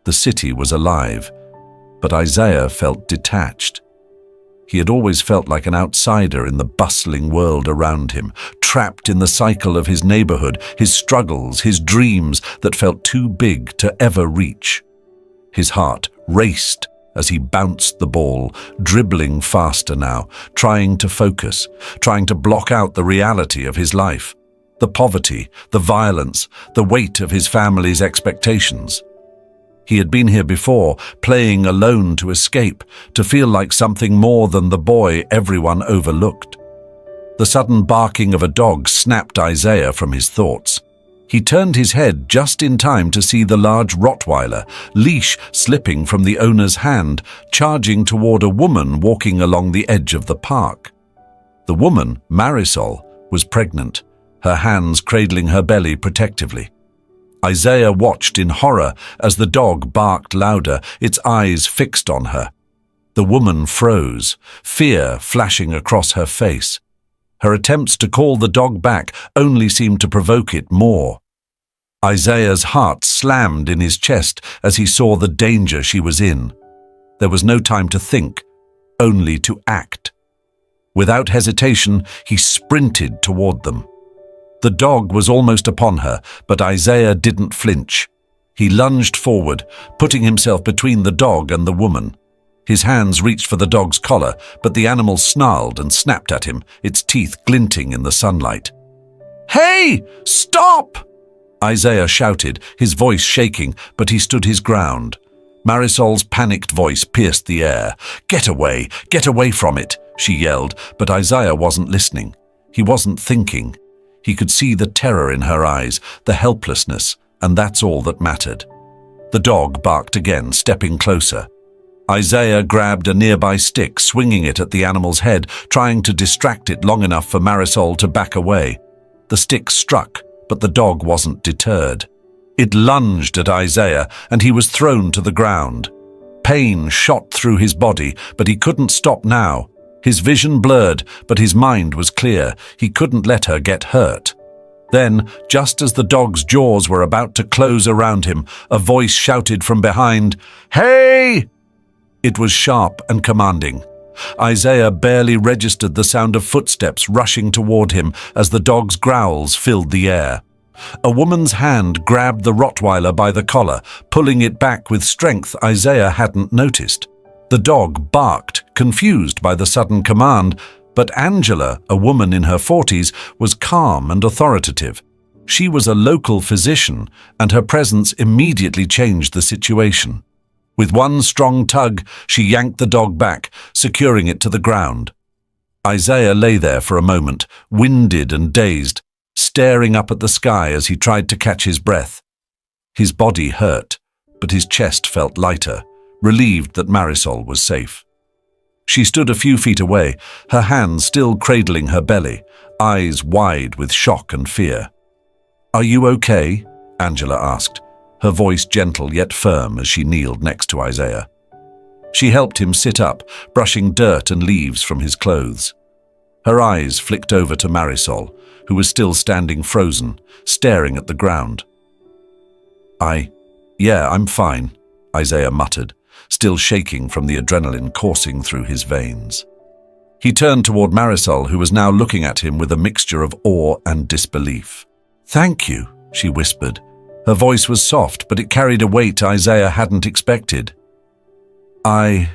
The city was alive, but Isaiah felt detached. He had always felt like an outsider in the bustling world around him, trapped in the cycle of his neighborhood, his struggles, his dreams that felt too big to ever reach. His heart raced as he bounced the ball, dribbling faster now, trying to focus, trying to block out the reality of his life, the poverty, the violence, the weight of his family's expectations. He had been here before, playing alone to escape, to feel like something more than the boy everyone overlooked. The sudden barking of a dog snapped Isaiah from his thoughts. He turned his head just in time to see the large Rottweiler, leash slipping from the owner's hand, charging toward a woman walking along the edge of the park. The woman, Marisol, was pregnant, her hands cradling her belly protectively. Isaiah watched in horror as the dog barked louder, its eyes fixed on her. The woman froze, fear flashing across her face. Her attempts to call the dog back only seemed to provoke it more. Isaiah's heart slammed in his chest as he saw the danger she was in. There was no time to think, only to act. Without hesitation, he sprinted toward them. The dog was almost upon her, but Isaiah didn't flinch. He lunged forward, putting himself between the dog and the woman. His hands reached for the dog's collar, but the animal snarled and snapped at him, its teeth glinting in the sunlight. "Hey! Stop!" Isaiah shouted, his voice shaking, but he stood his ground. Marisol's panicked voice pierced the air. Get away from it," she yelled, but Isaiah wasn't listening. He wasn't thinking. He could see the terror in her eyes, the helplessness, and that's all that mattered. The dog barked again, stepping closer. Isaiah grabbed a nearby stick, swinging it at the animal's head, trying to distract it long enough for Marisol to back away. The stick struck, but the dog wasn't deterred. It lunged at Isaiah, and he was thrown to the ground. Pain shot through his body, but he couldn't stop now. His vision blurred, but his mind was clear. He couldn't let her get hurt. Then, just as the dog's jaws were about to close around him, a voice shouted from behind, "Hey!" It was sharp and commanding. Isaiah barely registered the sound of footsteps rushing toward him as the dog's growls filled the air. A woman's hand grabbed the Rottweiler by the collar, pulling it back with strength Isaiah hadn't noticed. The dog barked, confused by the sudden command, but Angela, a woman in her 40s, was calm and authoritative. She was a local physician, and her presence immediately changed the situation. With one strong tug, she yanked the dog back, securing it to the ground. Isaiah lay there for a moment, winded and dazed, staring up at the sky as he tried to catch his breath. His body hurt, but his chest felt lighter, relieved that Marisol was safe. She stood a few feet away, her hands still cradling her belly, eyes wide with shock and fear. "Are you okay?" Angela asked, her voice gentle yet firm as she kneeled next to Isaiah. She helped him sit up, brushing dirt and leaves from his clothes. Her eyes flicked over to Marisol, who was still standing frozen, staring at the ground. I'm fine," Isaiah muttered, still shaking from the adrenaline coursing through his veins. He turned toward Marisol, who was now looking at him with a mixture of awe and disbelief. "Thank you," she whispered. Her voice was soft, but it carried a weight Isaiah hadn't expected. I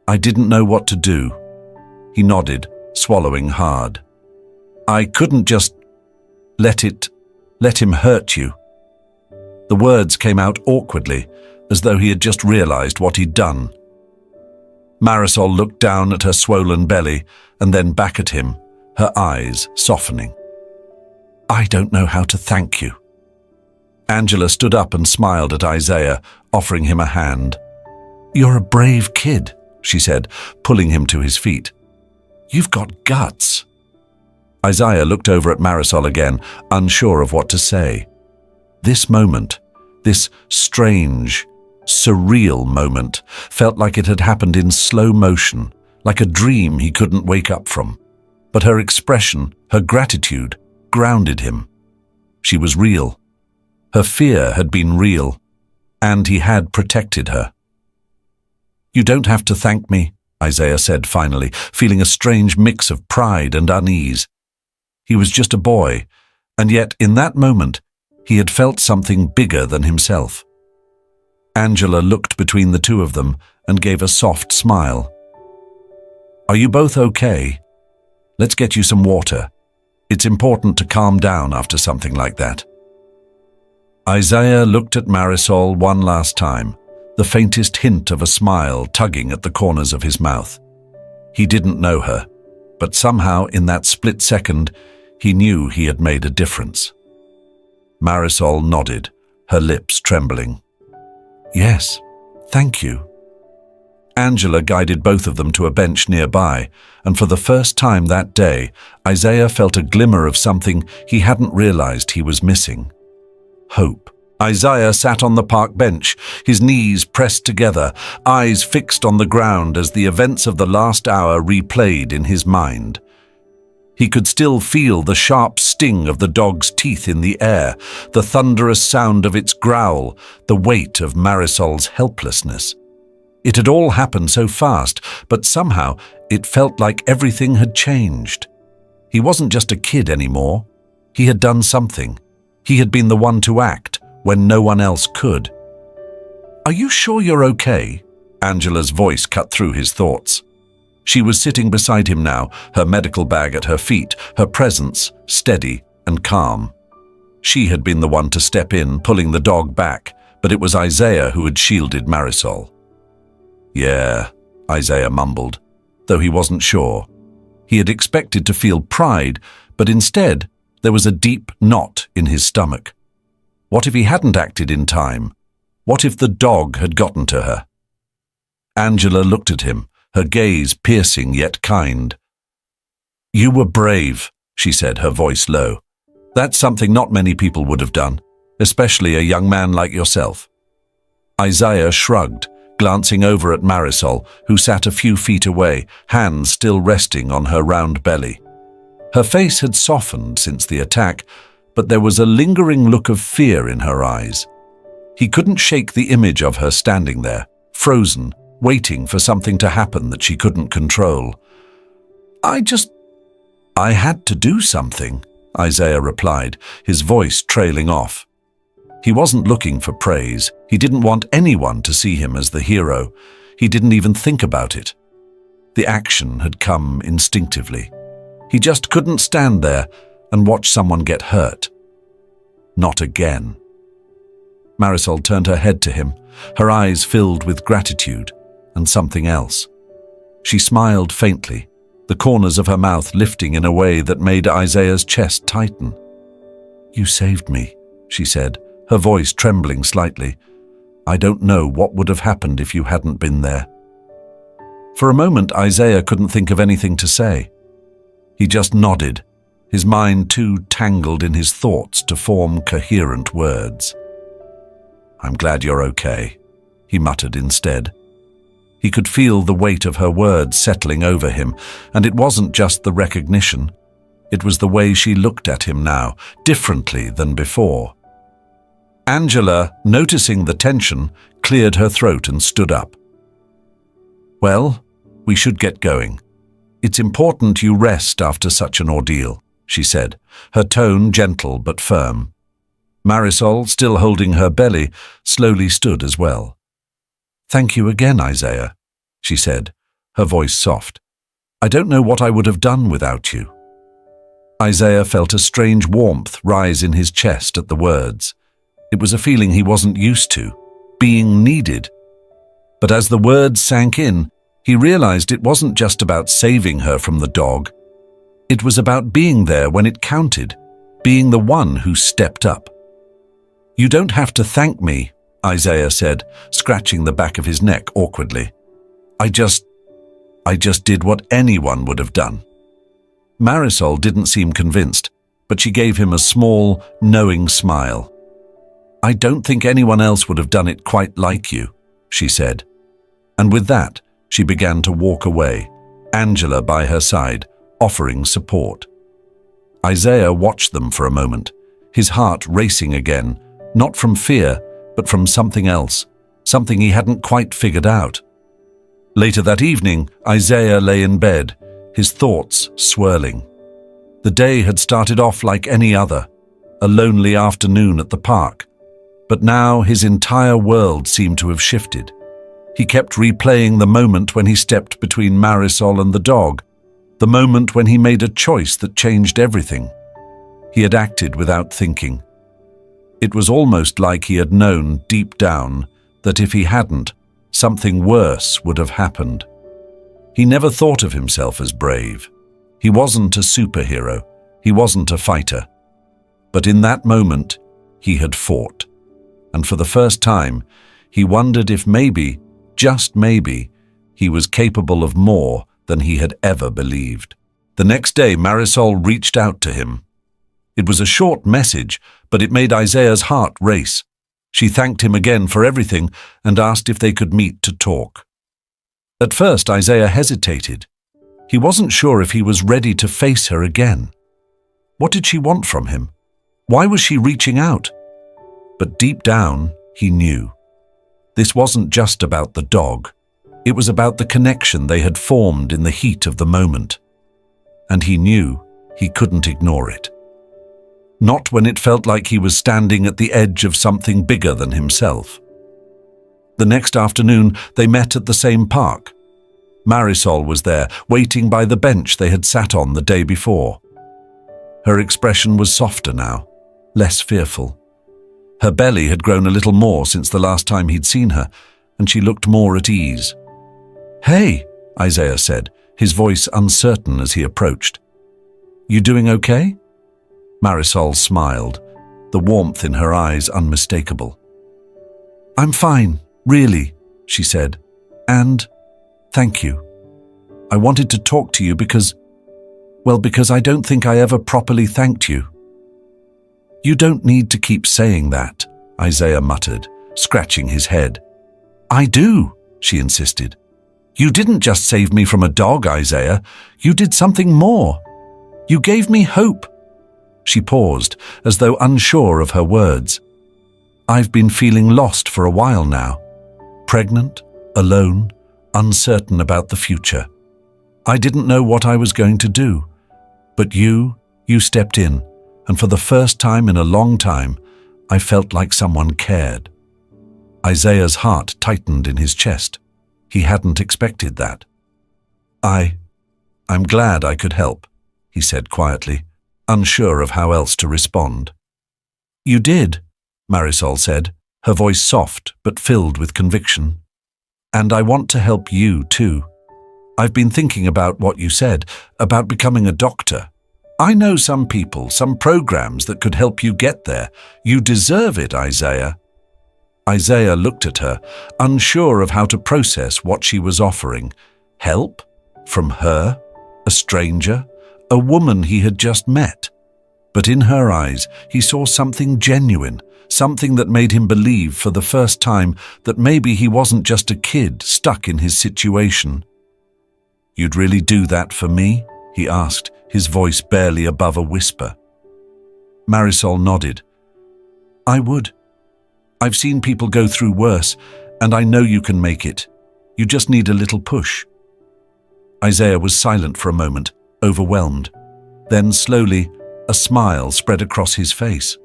didn't know what to do." He nodded, swallowing hard. "I couldn't just let him hurt you." The words came out awkwardly, as though he had just realized what he'd done. Marisol looked down at her swollen belly and then back at him, her eyes softening. "I don't know how to thank you." Angela stood up and smiled at Isaiah, offering him a hand. "You're a brave kid," she said, pulling him to his feet. "You've got guts." Isaiah looked over at Marisol again, unsure of what to say. This moment, this strange, surreal moment, felt like it had happened in slow motion, like a dream he couldn't wake up from. But her expression, her gratitude, grounded him. She was real. Her fear had been real. and he had protected her. "You don't have to thank me," Isaiah said finally, feeling a strange mix of pride and unease. He was just a boy, and yet in that moment he had felt something bigger than himself. Angela looked between the two of them and gave a soft smile. "Are you both okay? Let's get you some water. It's important to calm down after something like that." Isaiah looked at Marisol one last time, the faintest hint of a smile tugging at the corners of his mouth. He didn't know her, but somehow in that split second, he knew he had made a difference. Marisol nodded, her lips trembling. "Yes, thank you." Angela guided both of them to a bench nearby, and for the first time that day, Isaiah felt a glimmer of something he hadn't realized he was missing. Hope. Isaiah sat on the park bench, his knees pressed together, eyes fixed on the ground as the events of the last hour replayed in his mind. He could still feel the sharp sting of the dog's teeth in the air, the thunderous sound of its growl, the weight of Marisol's helplessness. It had all happened so fast, but somehow it felt like everything had changed. He wasn't just a kid anymore. He had done something. He had been the one to act when no one else could. "Are you sure you're okay?" Angela's voice cut through his thoughts. She was sitting beside him now, her medical bag at her feet, her presence steady and calm. She had been the one to step in, pulling the dog back, but it was Isaiah who had shielded Marisol. "Yeah," Isaiah mumbled, though he wasn't sure. He had expected to feel pride, but instead there was a deep knot in his stomach. What if he hadn't acted in time? What if the dog had gotten to her? Angela looked at him, her gaze piercing yet kind. "You were brave," she said, her voice low. "That's something not many people would have done, especially a young man like yourself." Isaiah shrugged, glancing over at Marisol, who sat a few feet away, hands still resting on her round belly. Her face had softened since the attack, but there was a lingering look of fear in her eyes. He couldn't shake the image of her standing there, frozen, waiting for something to happen that she couldn't control. I had to do something," Isaiah replied, his voice trailing off. He wasn't looking for praise. He didn't want anyone to see him as the hero. He didn't even think about it. The action had come instinctively. He just couldn't stand there and watch someone get hurt. Not again. Marisol turned her head to him, her eyes filled with gratitude and something else. She smiled faintly, the corners of her mouth lifting in a way that made Isaiah's chest tighten. "You saved me," she said, her voice trembling slightly. "I don't know what would have happened if you hadn't been there." For a moment, Isaiah couldn't think of anything to say. He just nodded, his mind too tangled in his thoughts to form coherent words. "I'm glad you're okay," he muttered instead. He could feel the weight of her words settling over him, and it wasn't just the recognition. It was the way she looked at him now, differently than before. Angela, noticing the tension, cleared her throat and stood up. "Well, we should get going. It's important you rest after such an ordeal," she said, her tone gentle but firm. Marisol, still holding her belly, slowly stood as well. "Thank you again, Isaiah," she said, her voice soft. "I don't know what I would have done without you." Isaiah felt a strange warmth rise in his chest at the words. It was a feeling he wasn't used to, being needed. But as the words sank in, he realized it wasn't just about saving her from the dog. It was about being there when it counted, being the one who stepped up. "You don't have to thank me," Isaiah said, scratching the back of his neck awkwardly. I just did what anyone would have done." Marisol didn't seem convinced, but she gave him a small, knowing smile. "I don't think anyone else would have done it quite like you," she said. And with that, she began to walk away, Angela by her side, offering support. Isaiah watched them for a moment, his heart racing again, not from fear, but from something else, something he hadn't quite figured out. Later that evening, Isaiah lay in bed, his thoughts swirling. The day had started off like any other, a lonely afternoon at the park. But now his entire world seemed to have shifted. He kept replaying the moment when he stepped between Marisol and the dog, the moment when he made a choice that changed everything. He had acted without thinking. It was almost like he had known deep down that if he hadn't, something worse would have happened. He never thought of himself as brave. He wasn't a superhero. He wasn't a fighter. But in that moment, he had fought. And for the first time, he wondered if maybe, just maybe, he was capable of more than he had ever believed. The next day, Marisol reached out to him. It was a short message, but it made Isaiah's heart race. She thanked him again for everything and asked if they could meet to talk. At first, Isaiah hesitated. He wasn't sure if he was ready to face her again. What did she want from him? Why was she reaching out? But deep down, he knew. This wasn't just about the dog. It was about the connection they had formed in the heat of the moment. And he knew he couldn't ignore it. Not when it felt like he was standing at the edge of something bigger than himself. The next afternoon, they met at the same park. Marisol was there, waiting by the bench they had sat on the day before. Her expression was softer now, less fearful. Her belly had grown a little more since the last time he'd seen her, and she looked more at ease. "Hey," Isaiah said, his voice uncertain as he approached. "You doing okay?" Marisol smiled, the warmth in her eyes unmistakable. "I'm fine, really," she said, "and thank you. I wanted to talk to you because I don't think I ever properly thanked you." "You don't need to keep saying that," Isaiah muttered, scratching his head. "I do," she insisted. "You didn't just save me from a dog, Isaiah. You did something more. You gave me hope." She paused, as though unsure of her words. "I've been feeling lost for a while now. Pregnant, alone, uncertain about the future. I didn't know what I was going to do. But you stepped in, and for the first time in a long time, I felt like someone cared." Isaiah's heart tightened in his chest. He hadn't expected that. I'm glad I could help," he said quietly, unsure of how else to respond. "You did," Marisol said, her voice soft but filled with conviction. "And I want to help you too. I've been thinking about what you said, about becoming a doctor. I know some people, some programs that could help you get there. You deserve it, Isaiah." Isaiah looked at her, unsure of how to process what she was offering. Help? From her? A stranger? A woman he had just met? But in her eyes, he saw something genuine, something that made him believe for the first time that maybe he wasn't just a kid stuck in his situation. "You'd really do that for me?" he asked, his voice barely above a whisper. Marisol nodded. "I would. I've seen people go through worse, and I know you can make it. You just need a little push." Isaiah was silent for a moment, overwhelmed. Then slowly, a smile spread across his face.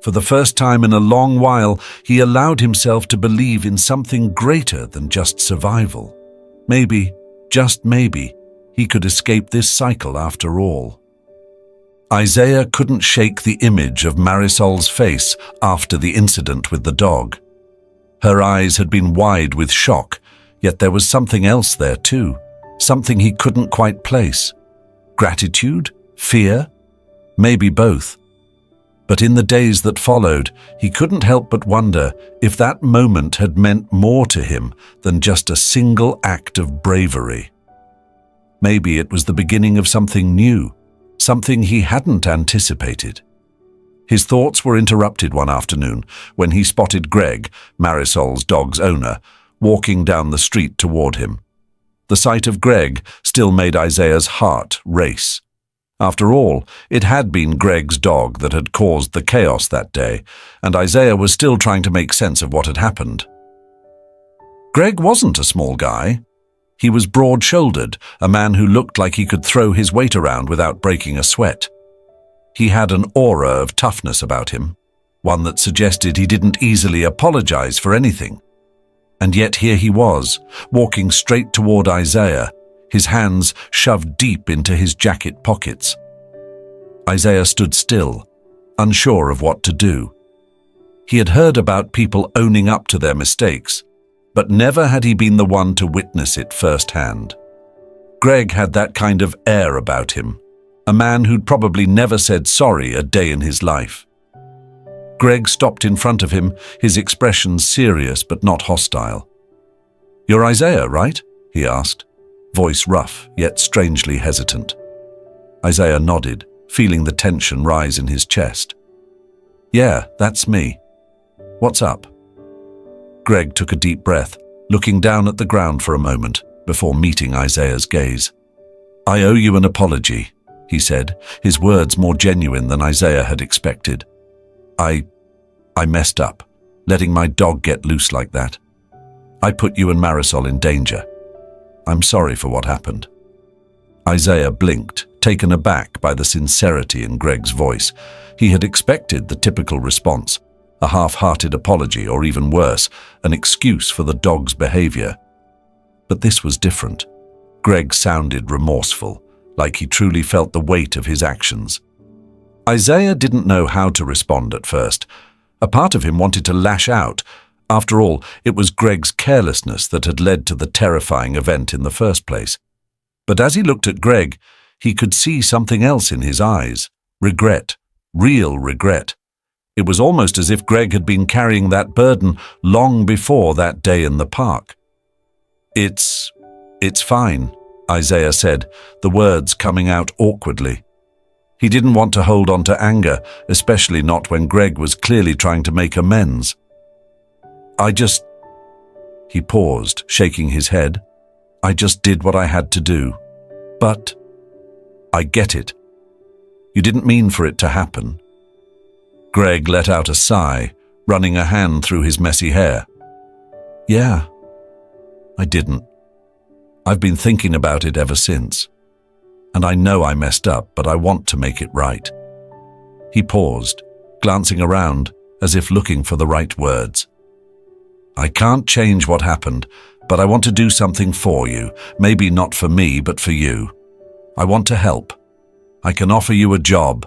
For the first time in a long while, he allowed himself to believe in something greater than just survival. Maybe, just maybe, he could escape this cycle after all. Isaiah couldn't shake the image of Marisol's face after the incident with the dog. Her eyes had been wide with shock, yet there was something else there too, something he couldn't quite place. Gratitude? Fear? Maybe both. But in the days that followed, he couldn't help but wonder if that moment had meant more to him than just a single act of bravery. Maybe it was the beginning of something new, something he hadn't anticipated. His thoughts were interrupted one afternoon when he spotted Greg, Marisol's dog's owner, walking down the street toward him. The sight of Greg still made Isaiah's heart race. After all, it had been Greg's dog that had caused the chaos that day, and Isaiah was still trying to make sense of what had happened. Greg wasn't a small guy. He was broad-shouldered, a man who looked like he could throw his weight around without breaking a sweat. He had an aura of toughness about him, one that suggested he didn't easily apologize for anything. And yet here he was, walking straight toward Isaiah, his hands shoved deep into his jacket pockets. Isaiah stood still, unsure of what to do. He had heard about people owning up to their mistakes, but never had he been the one to witness it firsthand. Greg had that kind of air about him, a man who'd probably never said sorry a day in his life. Greg stopped in front of him, his expression serious but not hostile. "You're Isaiah, right?" he asked, voice rough yet strangely hesitant. Isaiah nodded, feeling the tension rise in his chest. "Yeah, that's me. What's up?" Greg took a deep breath, looking down at the ground for a moment before meeting Isaiah's gaze. "I owe you an apology," he said, his words more genuine than Isaiah had expected. I messed up, letting my dog get loose like that. I put you and Marisol in danger. I'm sorry for what happened." Isaiah blinked, taken aback by the sincerity in Greg's voice. He had expected the typical response, a half-hearted apology or even worse, an excuse for the dog's behavior. But this was different. Greg sounded remorseful, like he truly felt the weight of his actions. Isaiah didn't know how to respond at first. A part of him wanted to lash out. After all, it was Greg's carelessness that had led to the terrifying event in the first place. But as he looked at Greg, he could see something else in his eyes. Regret. Real regret. It was almost as if Greg had been carrying that burden long before that day in the park. It's fine," Isaiah said, the words coming out awkwardly. He didn't want to hold on to anger, especially not when Greg was clearly trying to make amends. He paused, shaking his head. "I just did what I had to do. But I get it. You didn't mean for it to happen." Greg let out a sigh, running a hand through his messy hair. "Yeah, I didn't. I've been thinking about it ever since. And I know I messed up, but I want to make it right." He paused, glancing around as if looking for the right words. "I can't change what happened, but I want to do something for you. Maybe not for me, but for you. I want to help. I can offer you a job,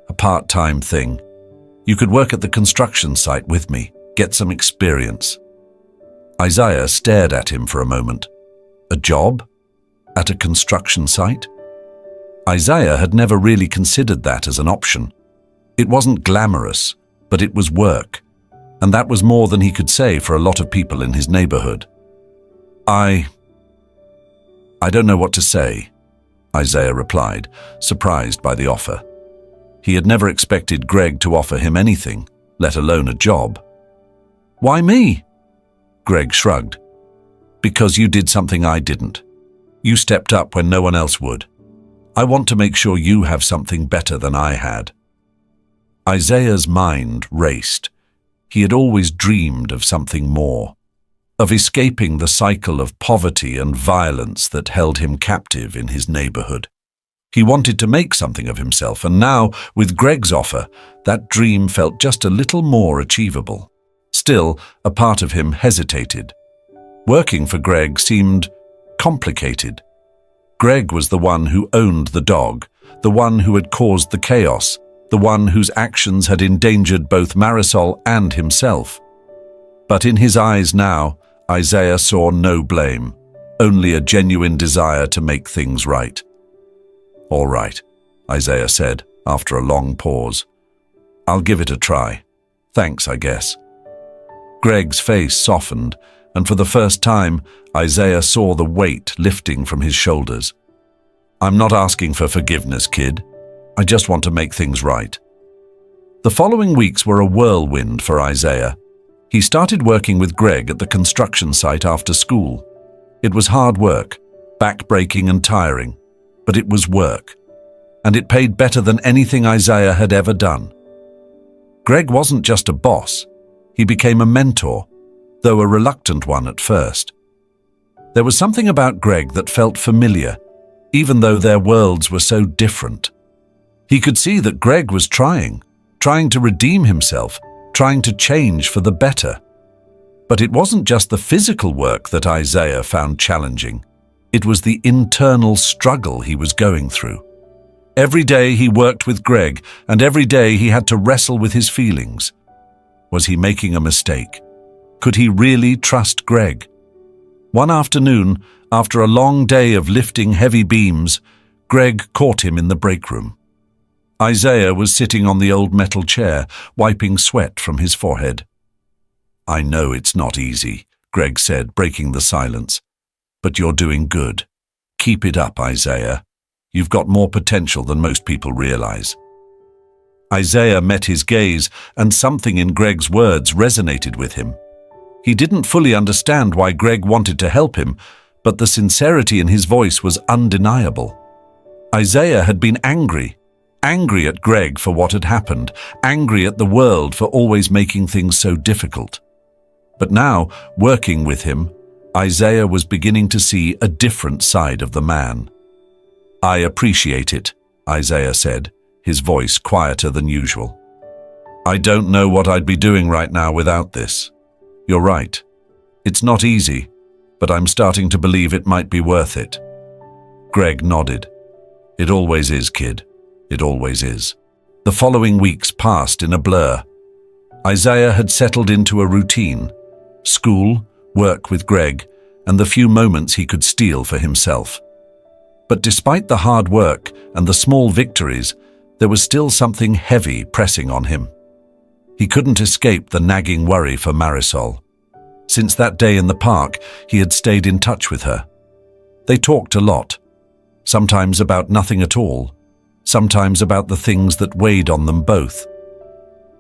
a part-time thing. You could work at the construction site with me, get some experience." Isaiah stared at him for a moment. A job? At a construction site? Isaiah had never really considered that as an option. It wasn't glamorous, but it was work, and that was more than he could say for a lot of people in his neighborhood. I don't know what to say," Isaiah replied, surprised by the offer. He had never expected Greg to offer him anything, let alone a job. "Why me?" Greg shrugged. "Because you did something I didn't. You stepped up when no one else would. I want to make sure you have something better than I had." Isaiah's mind raced. He had always dreamed of something more, of escaping the cycle of poverty and violence that held him captive in his neighborhood. He wanted to make something of himself, and now, with Greg's offer, that dream felt just a little more achievable. Still, a part of him hesitated. Working for Greg seemed complicated. Greg was the one who owned the dog, the one who had caused the chaos, the one whose actions had endangered both Marisol and himself. But in his eyes now, Isaiah saw no blame, only a genuine desire to make things right. "All right," Isaiah said, after a long pause. "I'll give it a try. Thanks, I guess." Greg's face softened, and for the first time, Isaiah saw the weight lifting from his shoulders. "I'm not asking for forgiveness, kid. I just want to make things right." The following weeks were a whirlwind for Isaiah. He started working with Greg at the construction site after school. It was hard work, back-breaking and tiring, but it was work. and it paid better than anything Isaiah had ever done. Greg wasn't just a boss, he became a mentor, though a reluctant one at first. There was something about Greg that felt familiar, even though their worlds were so different. He could see that Greg was trying to redeem himself, trying to change for the better. But it wasn't just the physical work that Isaiah found challenging. It was the internal struggle he was going through. Every day he worked with Greg, and every day he had to wrestle with his feelings. Was he making a mistake? Could he really trust Greg? One afternoon, after a long day of lifting heavy beams, Greg caught him in the break room. Isaiah was sitting on the old metal chair, wiping sweat from his forehead. "I know it's not easy," Greg said, breaking the silence. "But you're doing good. Keep it up, Isaiah. You've got more potential than most people realize." Isaiah met his gaze, and something in Greg's words resonated with him. He didn't fully understand why Greg wanted to help him, but the sincerity in his voice was undeniable. Isaiah had been angry at Greg for what had happened, angry at the world for always making things so difficult. But now, working with him, Isaiah was beginning to see a different side of the man. "I appreciate it," Isaiah said, his voice quieter than usual. "I don't know what I'd be doing right now without this. You're right. It's not easy, but I'm starting to believe it might be worth it." Greg nodded. "It always is, kid. It always is." The following weeks passed in a blur. Isaiah had settled into a routine: school, work with Greg, and the few moments he could steal for himself. But despite the hard work and the small victories, there was still something heavy pressing on him. He couldn't escape the nagging worry for Marisol. Since that day in the park, he had stayed in touch with her. They talked a lot, sometimes about nothing at all, sometimes about the things that weighed on them both.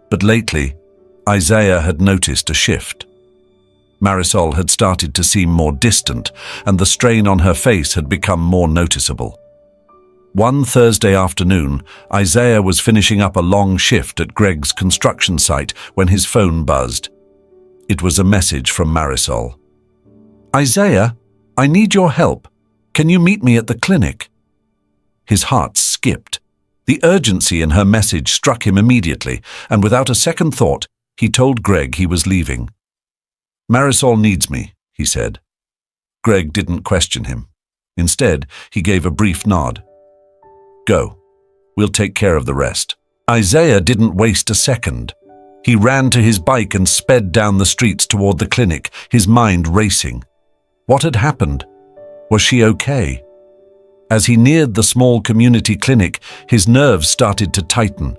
But lately, Isaiah had noticed a shift. Marisol had started to seem more distant, and the strain on her face had become more noticeable. One Thursday afternoon, Isaiah was finishing up a long shift at Greg's construction site when his phone buzzed. It was a message from Marisol. "Isaiah, I need your help. Can you meet me at the clinic?" His heart skipped. The urgency in her message struck him immediately, and without a second thought, he told Greg he was leaving. "Marisol needs me," he said. Greg didn't question him. Instead, he gave a brief nod. "Go. We'll take care of the rest." Isaiah didn't waste a second. He ran to his bike and sped down the streets toward the clinic, his mind racing. What had happened? Was she okay? As he neared the small community clinic, his nerves started to tighten.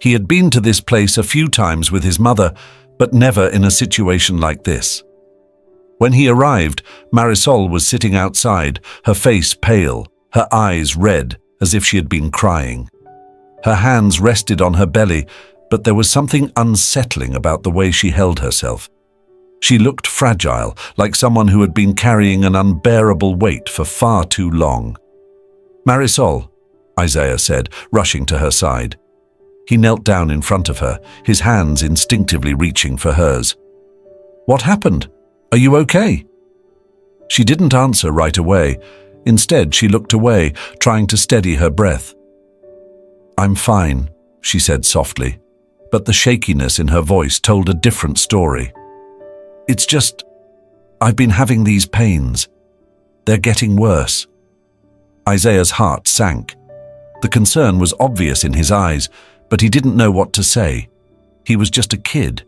He had been to this place a few times with his mother, but never in a situation like this. When he arrived, Marisol was sitting outside, her face pale, her eyes red, as if she had been crying. Her hands rested on her belly, but there was something unsettling about the way she held herself. She looked fragile, like someone who had been carrying an unbearable weight for far too long. "Marisol," Isaiah said, rushing to her side. He knelt down in front of her, his hands instinctively reaching for hers. "What happened? Are you okay?" She didn't answer right away. Instead, she looked away, trying to steady her breath. "I'm fine," she said softly, but the shakiness in her voice told a different story. "It's just, I've been having these pains. They're getting worse." Isaiah's heart sank. The concern was obvious in his eyes, but he didn't know what to say. He was just a kid.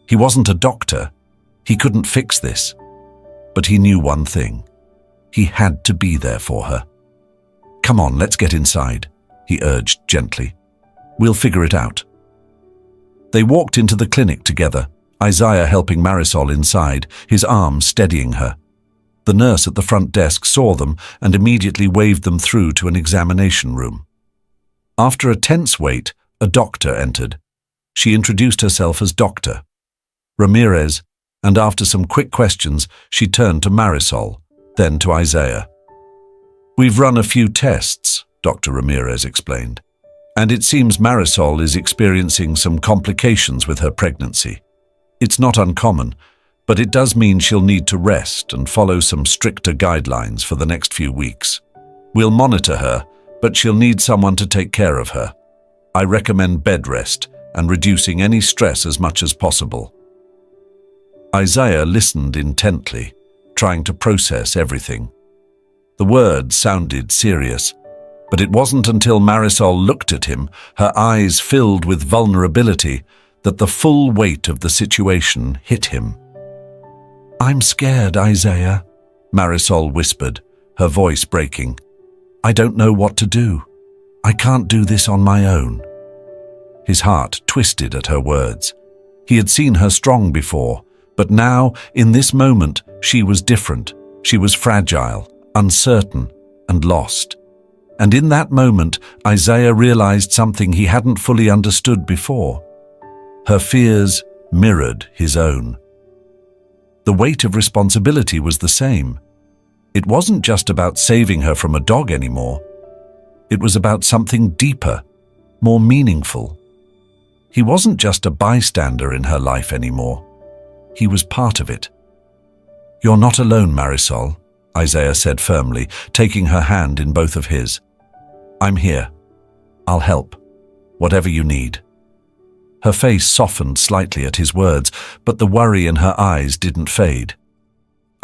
He wasn't a doctor. He couldn't fix this. But he knew one thing. He had to be there for her. "Come on, let's get inside," he urged gently. "We'll figure it out." They walked into the clinic together, Isaiah helping Marisol inside, his arm steadying her. The nurse at the front desk saw them and immediately waved them through to an examination room. After a tense wait, a doctor entered. She introduced herself as Dr. Ramirez, and after some quick questions, she turned to Marisol, then to Isaiah. "We've run a few tests," Dr. Ramirez explained. And it seems Marisol is experiencing some complications with her pregnancy. It's not uncommon, but it does mean she'll need to rest and follow some stricter guidelines for the next few weeks. We'll monitor her, but she'll need someone to take care of her. I recommend bed rest and reducing any stress as much as possible. Isaiah listened intently, trying to process everything. The words sounded serious, but it wasn't until Marisol looked at him, her eyes filled with vulnerability, that the full weight of the situation hit him. "I'm scared, Isaiah," Marisol whispered, her voice breaking. "I don't know what to do. I can't do this on my own." His heart twisted at her words. He had seen her strong before, but now, in this moment, she was different. She was fragile, uncertain, and lost. And in that moment, Isaiah realized something he hadn't fully understood before. Her fears mirrored his own. The weight of responsibility was the same. It wasn't just about saving her from a dog anymore. It was about something deeper, more meaningful. He wasn't just a bystander in her life anymore. He was part of it. "You're not alone, Marisol," Isaiah said firmly, taking her hand in both of his. "I'm here. I'll help. Whatever you need." Her face softened slightly at his words, but the worry in her eyes didn't fade.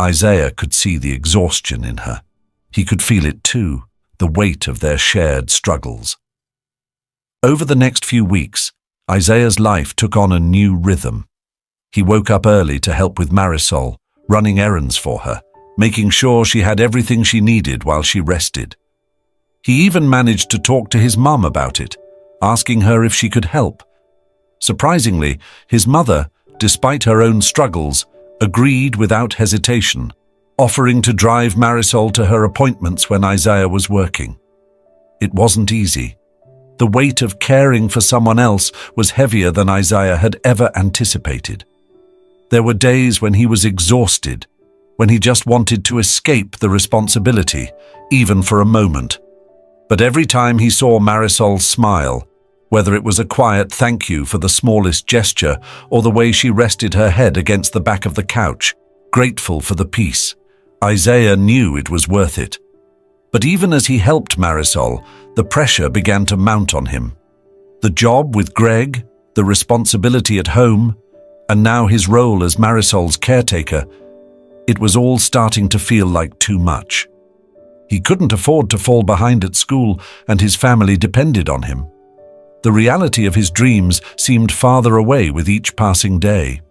Isaiah could see the exhaustion in her. He could feel it too, the weight of their shared struggles. Over the next few weeks, Isaiah's life took on a new rhythm. He woke up early to help with Marisol, running errands for her, making sure she had everything she needed while she rested. He even managed to talk to his mum about it, asking her if she could help. Surprisingly, his mother, despite her own struggles, agreed without hesitation, offering to drive Marisol to her appointments when Isaiah was working. It wasn't easy. The weight of caring for someone else was heavier than Isaiah had ever anticipated. There were days when he was exhausted, when he just wanted to escape the responsibility, even for a moment. But every time he saw Marisol smile, whether it was a quiet thank you for the smallest gesture or the way she rested her head against the back of the couch, grateful for the peace, Isaiah knew it was worth it. But even as he helped Marisol, the pressure began to mount on him. The job with Greg, the responsibility at home, and now his role as Marisol's caretaker, it was all starting to feel like too much. He couldn't afford to fall behind at school, and his family depended on him. The reality of his dreams seemed farther away with each passing day.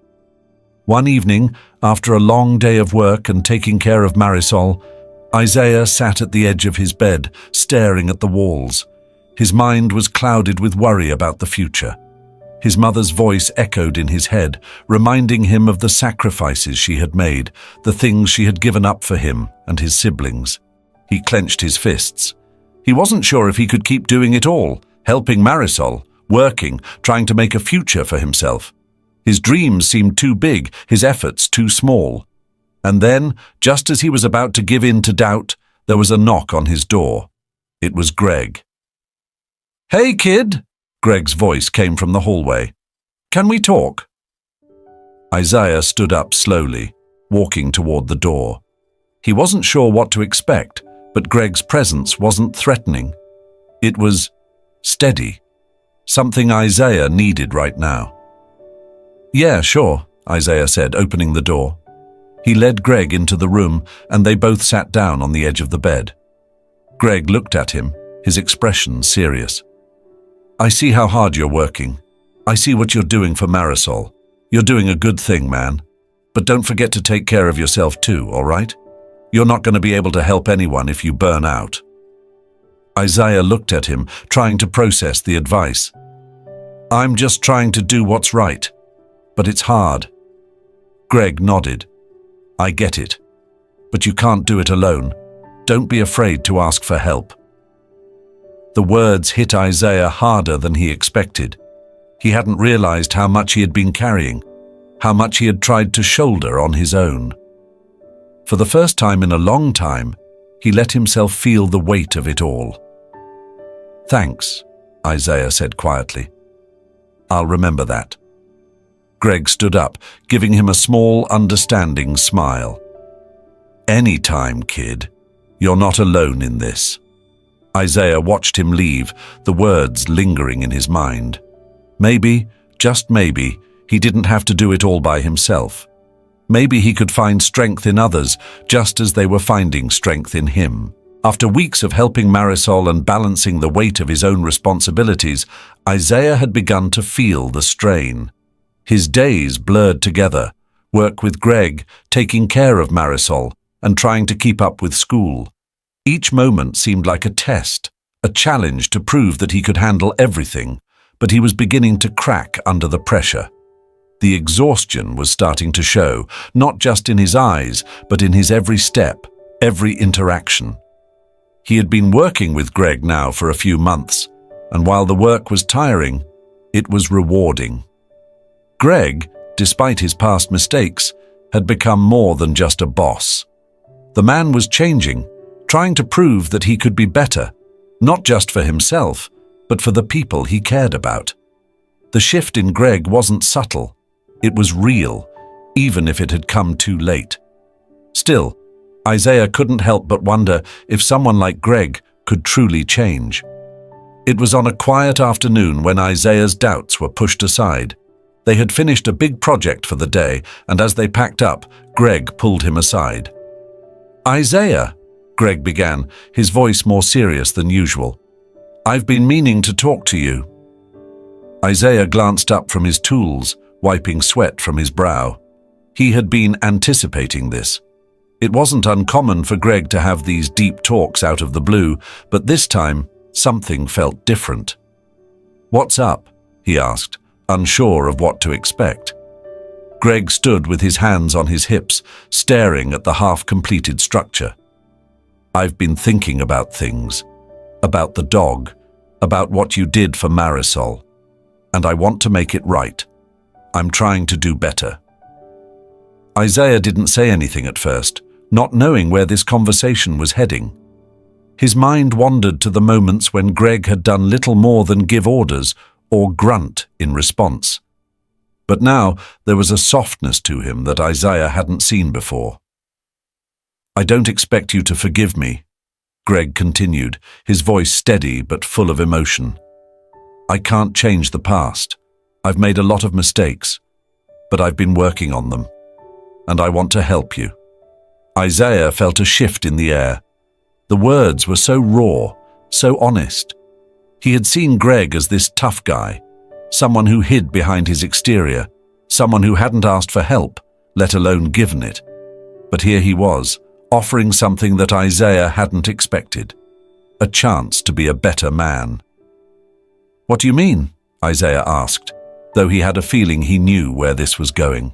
One evening, after a long day of work and taking care of Marisol, Isaiah sat at the edge of his bed, staring at the walls. His mind was clouded with worry about the future. His mother's voice echoed in his head, reminding him of the sacrifices she had made, the things she had given up for him and his siblings. He clenched his fists. He wasn't sure if he could keep doing it all, helping Marisol, working, trying to make a future for himself. His dreams seemed too big, his efforts too small. And then, just as he was about to give in to doubt, there was a knock on his door. It was Greg. "Hey, kid!" Greg's voice came from the hallway. "Can we talk?" Isaiah stood up slowly, walking toward the door. He wasn't sure what to expect, but Greg's presence wasn't threatening. It was steady, something Isaiah needed right now. "Yeah, sure," Isaiah said, opening the door. He led Greg into the room, and they both sat down on the edge of the bed. Greg looked at him, his expression serious. "I see how hard you're working. I see what you're doing for Marisol. You're doing a good thing, man. But don't forget to take care of yourself too, all right? You're not going to be able to help anyone if you burn out." Isaiah looked at him, trying to process the advice. "I'm just trying to do what's right, but it's hard." Greg nodded. "I get it. But you can't do it alone. Don't be afraid to ask for help." The words hit Isaiah harder than he expected. He hadn't realized how much he had been carrying, how much he had tried to shoulder on his own. For the first time in a long time, he let himself feel the weight of it all. "Thanks," Isaiah said quietly. "I'll remember that." Greg stood up, giving him a small, understanding smile. "Anytime, kid. You're not alone in this." Isaiah watched him leave, the words lingering in his mind. Maybe, just maybe, he didn't have to do it all by himself. Maybe he could find strength in others, just as they were finding strength in him. After weeks of helping Marisol and balancing the weight of his own responsibilities, Isaiah had begun to feel the strain. His days blurred together, work with Greg, taking care of Marisol, and trying to keep up with school. Each moment seemed like a test, a challenge to prove that he could handle everything, but he was beginning to crack under the pressure. The exhaustion was starting to show, not just in his eyes, but in his every step, every interaction. He had been working with Greg now for a few months, and while the work was tiring, it was rewarding. Greg, despite his past mistakes, had become more than just a boss. The man was changing, trying to prove that he could be better, not just for himself, but for the people he cared about. The shift in Greg wasn't subtle. It was real, even if it had come too late. Still, Isaiah couldn't help but wonder if someone like Greg could truly change. It was on a quiet afternoon when Isaiah's doubts were pushed aside. They had finished a big project for the day, and as they packed up, Greg pulled him aside. "Isaiah," Greg began, his voice more serious than usual. "I've been meaning to talk to you." Isaiah glanced up from his tools, wiping sweat from his brow. He had been anticipating this. It wasn't uncommon for Greg to have these deep talks out of the blue, but this time, something felt different. "What's up?" he asked, unsure of what to expect. Greg stood with his hands on his hips, staring at the half-completed structure. "I've been thinking about things, about the dog, about what you did for Marisol, and I want to make it right. I'm trying to do better." Isaiah didn't say anything at first, not knowing where this conversation was heading. His mind wandered to the moments when Greg had done little more than give orders or grunt in response. But now there was a softness to him that Isaiah hadn't seen before. "I don't expect you to forgive me," Greg continued, his voice steady but full of emotion. "I can't change the past. I've made a lot of mistakes, but I've been working on them, and I want to help you." Isaiah felt a shift in the air. The words were so raw, so honest. He had seen Greg as this tough guy, someone who hid behind his exterior, someone who hadn't asked for help, let alone given it. But here he was, offering something that Isaiah hadn't expected, a chance to be a better man. "What do you mean?" Isaiah asked, though he had a feeling he knew where this was going.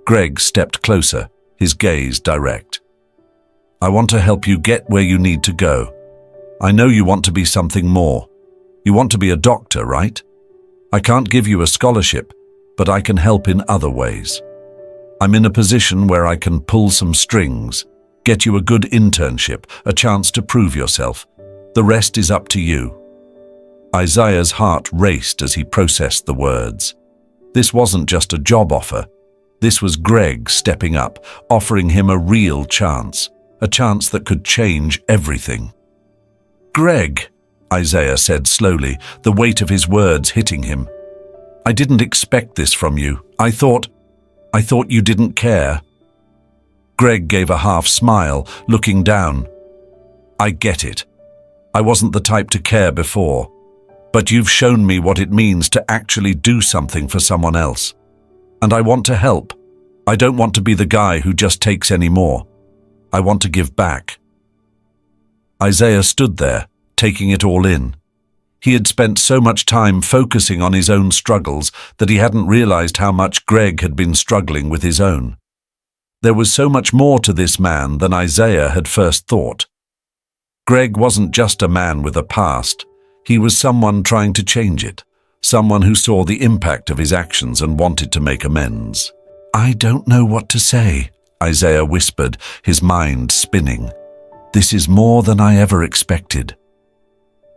Greg stepped closer, his gaze direct. "I want to help you get where you need to go. I know you want to be something more. You want to be a doctor, right? I can't give you a scholarship, but I can help in other ways. I'm in a position where I can pull some strings, get you a good internship, a chance to prove yourself. The rest is up to you." Isaiah's heart raced as he processed the words. This wasn't just a job offer. This was Greg stepping up, offering him a real chance, a chance that could change everything. "Greg," Isaiah said slowly, the weight of his words hitting him. "I didn't expect this from you. I thought you didn't care." Greg gave a half smile, looking down. "I get it. I wasn't the type to care before. But you've shown me what it means to actually do something for someone else. And I want to help. I don't want to be the guy who just takes any more. I want to give back." Isaiah stood there, taking it all in. He had spent so much time focusing on his own struggles that he hadn't realized how much Greg had been struggling with his own. There was so much more to this man than Isaiah had first thought. Greg wasn't just a man with a past. He was someone trying to change it, someone who saw the impact of his actions and wanted to make amends. "I don't know what to say," Isaiah whispered, his mind spinning. "This is more than I ever expected."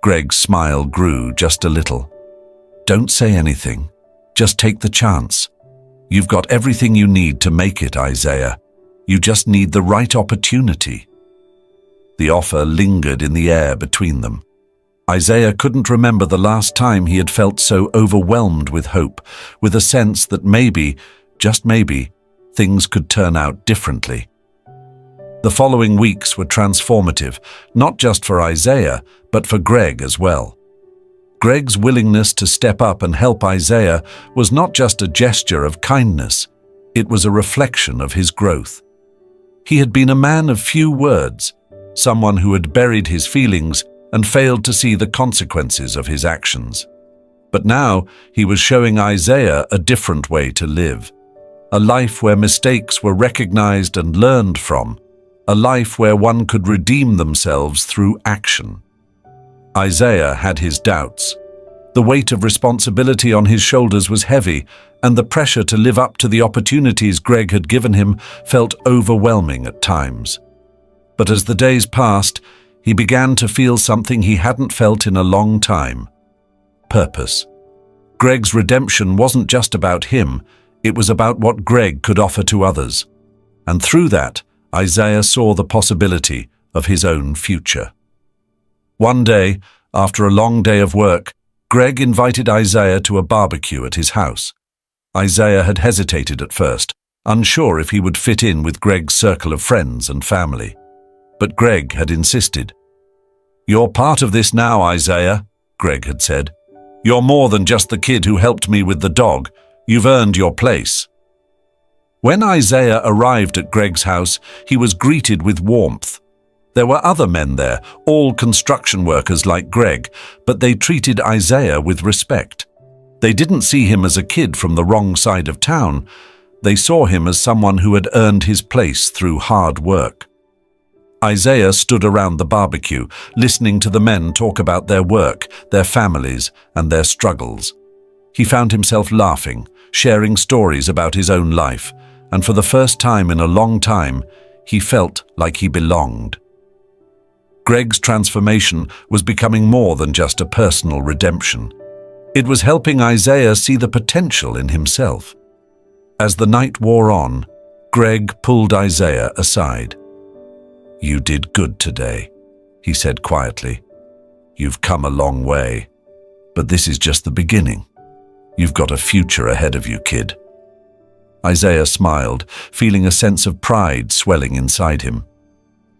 Greg's smile grew just a little. Don't say anything. Just take the chance. You've got everything you need to make it, Isaiah. You just need the right opportunity. The offer lingered in the air between them. Isaiah couldn't remember the last time he had felt so overwhelmed with hope, with a sense that maybe, just maybe, things could turn out differently. The following weeks were transformative, not just for Isaiah, but for Greg as well. Greg's willingness to step up and help Isaiah was not just a gesture of kindness, it was a reflection of his growth. He had been a man of few words, someone who had buried his feelings and failed to see the consequences of his actions. But now he was showing Isaiah a different way to live, a life where mistakes were recognized and learned from, a life where one could redeem themselves through action. Isaiah had his doubts. The weight of responsibility on his shoulders was heavy, and the pressure to live up to the opportunities Greg had given him felt overwhelming at times. But as the days passed, he began to feel something he hadn't felt in a long time: purpose. Greg's redemption wasn't just about him, it was about what Greg could offer to others. And through that, Isaiah saw the possibility of his own future. One day, after a long day of work, Greg invited Isaiah to a barbecue at his house. Isaiah had hesitated at first, unsure if he would fit in with Greg's circle of friends and family. But Greg had insisted. "You're part of this now, Isaiah," Greg had said. "You're more than just the kid who helped me with the dog. You've earned your place." When Isaiah arrived at Greg's house, he was greeted with warmth. There were other men there, all construction workers like Greg, but they treated Isaiah with respect. They didn't see him as a kid from the wrong side of town. They saw him as someone who had earned his place through hard work. Isaiah stood around the barbecue, listening to the men talk about their work, their families, and their struggles. He found himself laughing, sharing stories about his own life, and for the first time in a long time, he felt like he belonged. Greg's transformation was becoming more than just a personal redemption. It was helping Isaiah see the potential in himself. As the night wore on, Greg pulled Isaiah aside. "You did good today," he said quietly. "You've come a long way, but this is just the beginning. You've got a future ahead of you, kid." Isaiah smiled, feeling a sense of pride swelling inside him.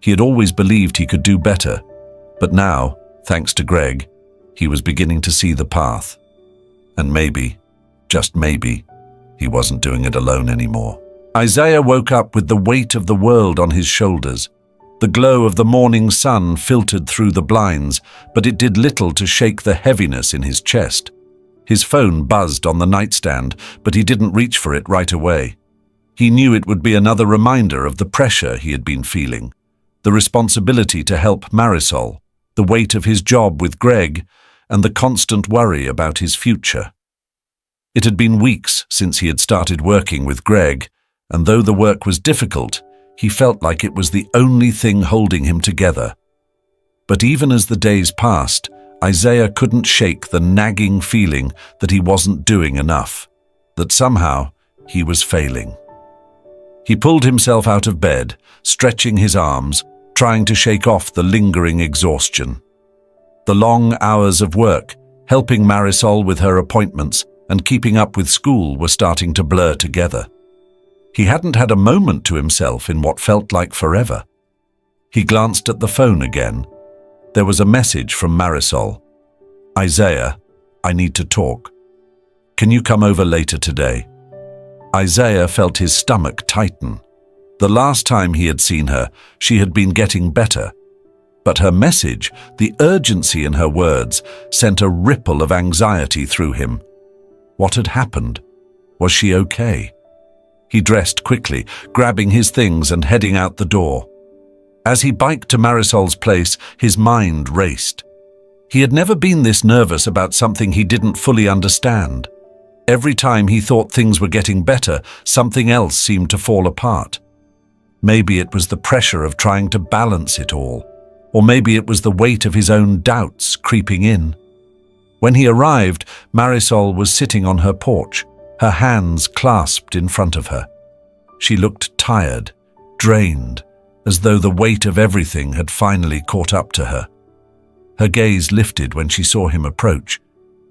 He had always believed he could do better, but now, thanks to Greg, he was beginning to see the path. And maybe, just maybe, he wasn't doing it alone anymore. Isaiah woke up with the weight of the world on his shoulders. The glow of the morning sun filtered through the blinds, but it did little to shake the heaviness in his chest. His phone buzzed on the nightstand, but he didn't reach for it right away. He knew it would be another reminder of the pressure he had been feeling, the responsibility to help Marisol, the weight of his job with Greg, and the constant worry about his future. It had been weeks since he had started working with Greg, and though the work was difficult, he felt like it was the only thing holding him together. But even as the days passed, Isaiah couldn't shake the nagging feeling that he wasn't doing enough, that somehow he was failing. He pulled himself out of bed, stretching his arms, trying to shake off the lingering exhaustion. The long hours of work, helping Marisol with her appointments and keeping up with school were starting to blur together. He hadn't had a moment to himself in what felt like forever. He glanced at the phone again. There was a message from Marisol. "Isaiah, I need to talk. Can you come over later today?" Isaiah felt his stomach tighten. The last time he had seen her, she had been getting better. But her message, the urgency in her words, sent a ripple of anxiety through him. What had happened? Was she okay? He dressed quickly, grabbing his things and heading out the door. As he biked to Marisol's place, his mind raced. He had never been this nervous about something he didn't fully understand. Every time he thought things were getting better, something else seemed to fall apart. Maybe it was the pressure of trying to balance it all. Or maybe it was the weight of his own doubts creeping in. When he arrived, Marisol was sitting on her porch, her hands clasped in front of her. She looked tired, drained, as though the weight of everything had finally caught up to her. Her gaze lifted when she saw him approach,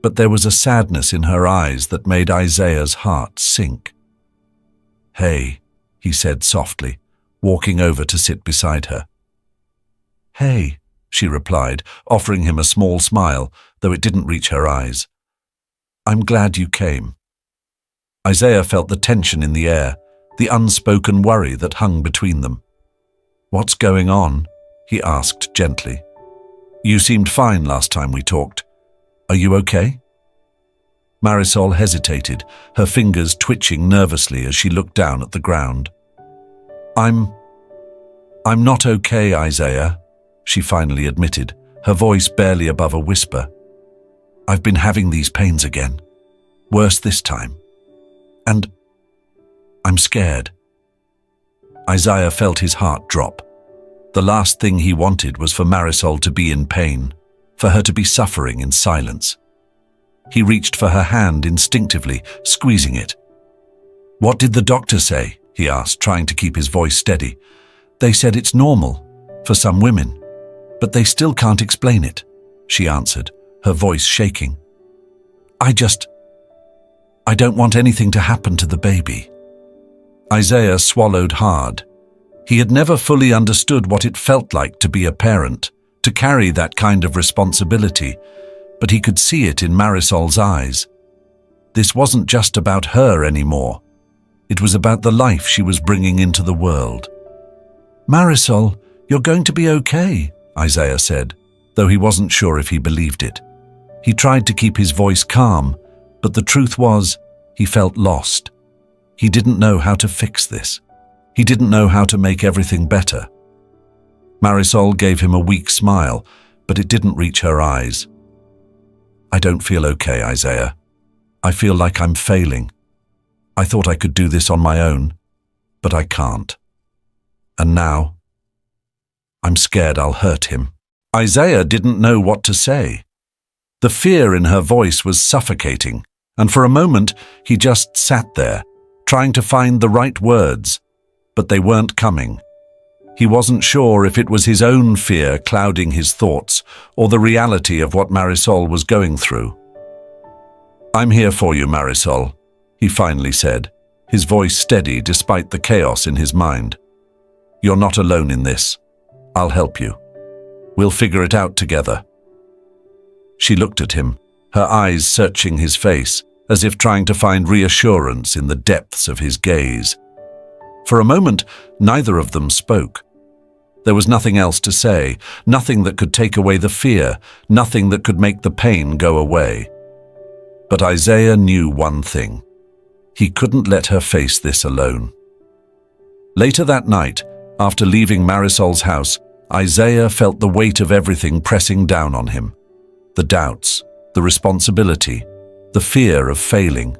but there was a sadness in her eyes that made Isaiah's heart sink. "Hey," he said softly, walking over to sit beside her. "Hey," she replied, offering him a small smile, though it didn't reach her eyes. "I'm glad you came." Isaiah felt the tension in the air, the unspoken worry that hung between them. "What's going on?" he asked gently. "You seemed fine last time we talked. Are you okay?" Marisol hesitated, her fingers twitching nervously as she looked down at the ground. I'm not okay, Isaiah," she finally admitted, her voice barely above a whisper. "I've been having these pains again. Worse this time. And I'm scared." Isaiah felt his heart drop. The last thing he wanted was for Marisol to be in pain, for her to be suffering in silence. He reached for her hand instinctively, squeezing it. "What did the doctor say?" he asked, trying to keep his voice steady. "They said it's normal, for some women, but they still can't explain it," she answered, her voice shaking. I don't want anything to happen to the baby." Isaiah swallowed hard. He had never fully understood what it felt like to be a parent, to carry that kind of responsibility, but he could see it in Marisol's eyes. This wasn't just about her anymore. It was about the life she was bringing into the world. "Marisol, you're going to be okay," Isaiah said, though he wasn't sure if he believed it. He tried to keep his voice calm, but the truth was, he felt lost. He didn't know how to fix this. He didn't know how to make everything better. Marisol gave him a weak smile, but it didn't reach her eyes. "I don't feel okay, Isaiah. I feel like I'm failing. I thought I could do this on my own, but I can't. And now, I'm scared I'll hurt him." Isaiah didn't know what to say. The fear in her voice was suffocating, and for a moment he just sat there, trying to find the right words, but they weren't coming. He wasn't sure if it was his own fear clouding his thoughts or the reality of what Marisol was going through. "I'm here for you, Marisol," he finally said, his voice steady despite the chaos in his mind. "You're not alone in this. I'll help you. We'll figure it out together." She looked at him, her eyes searching his face, as if trying to find reassurance in the depths of his gaze. For a moment, neither of them spoke. There was nothing else to say, nothing that could take away the fear, nothing that could make the pain go away. But Isaiah knew one thing. He couldn't let her face this alone. Later that night, after leaving Marisol's house, Isaiah felt the weight of everything pressing down on him. The doubts, the responsibility, the fear of failing.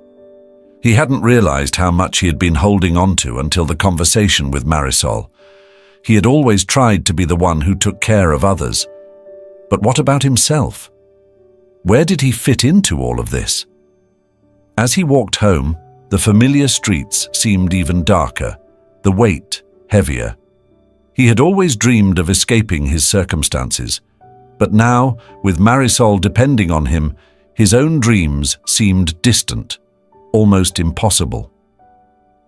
He hadn't realized how much he had been holding on to until the conversation with Marisol. He had always tried to be the one who took care of others. But what about himself? Where did he fit into all of this? As he walked home, the familiar streets seemed even darker, the weight heavier. He had always dreamed of escaping his circumstances, but now, with Marisol depending on him, his own dreams seemed distant, almost impossible.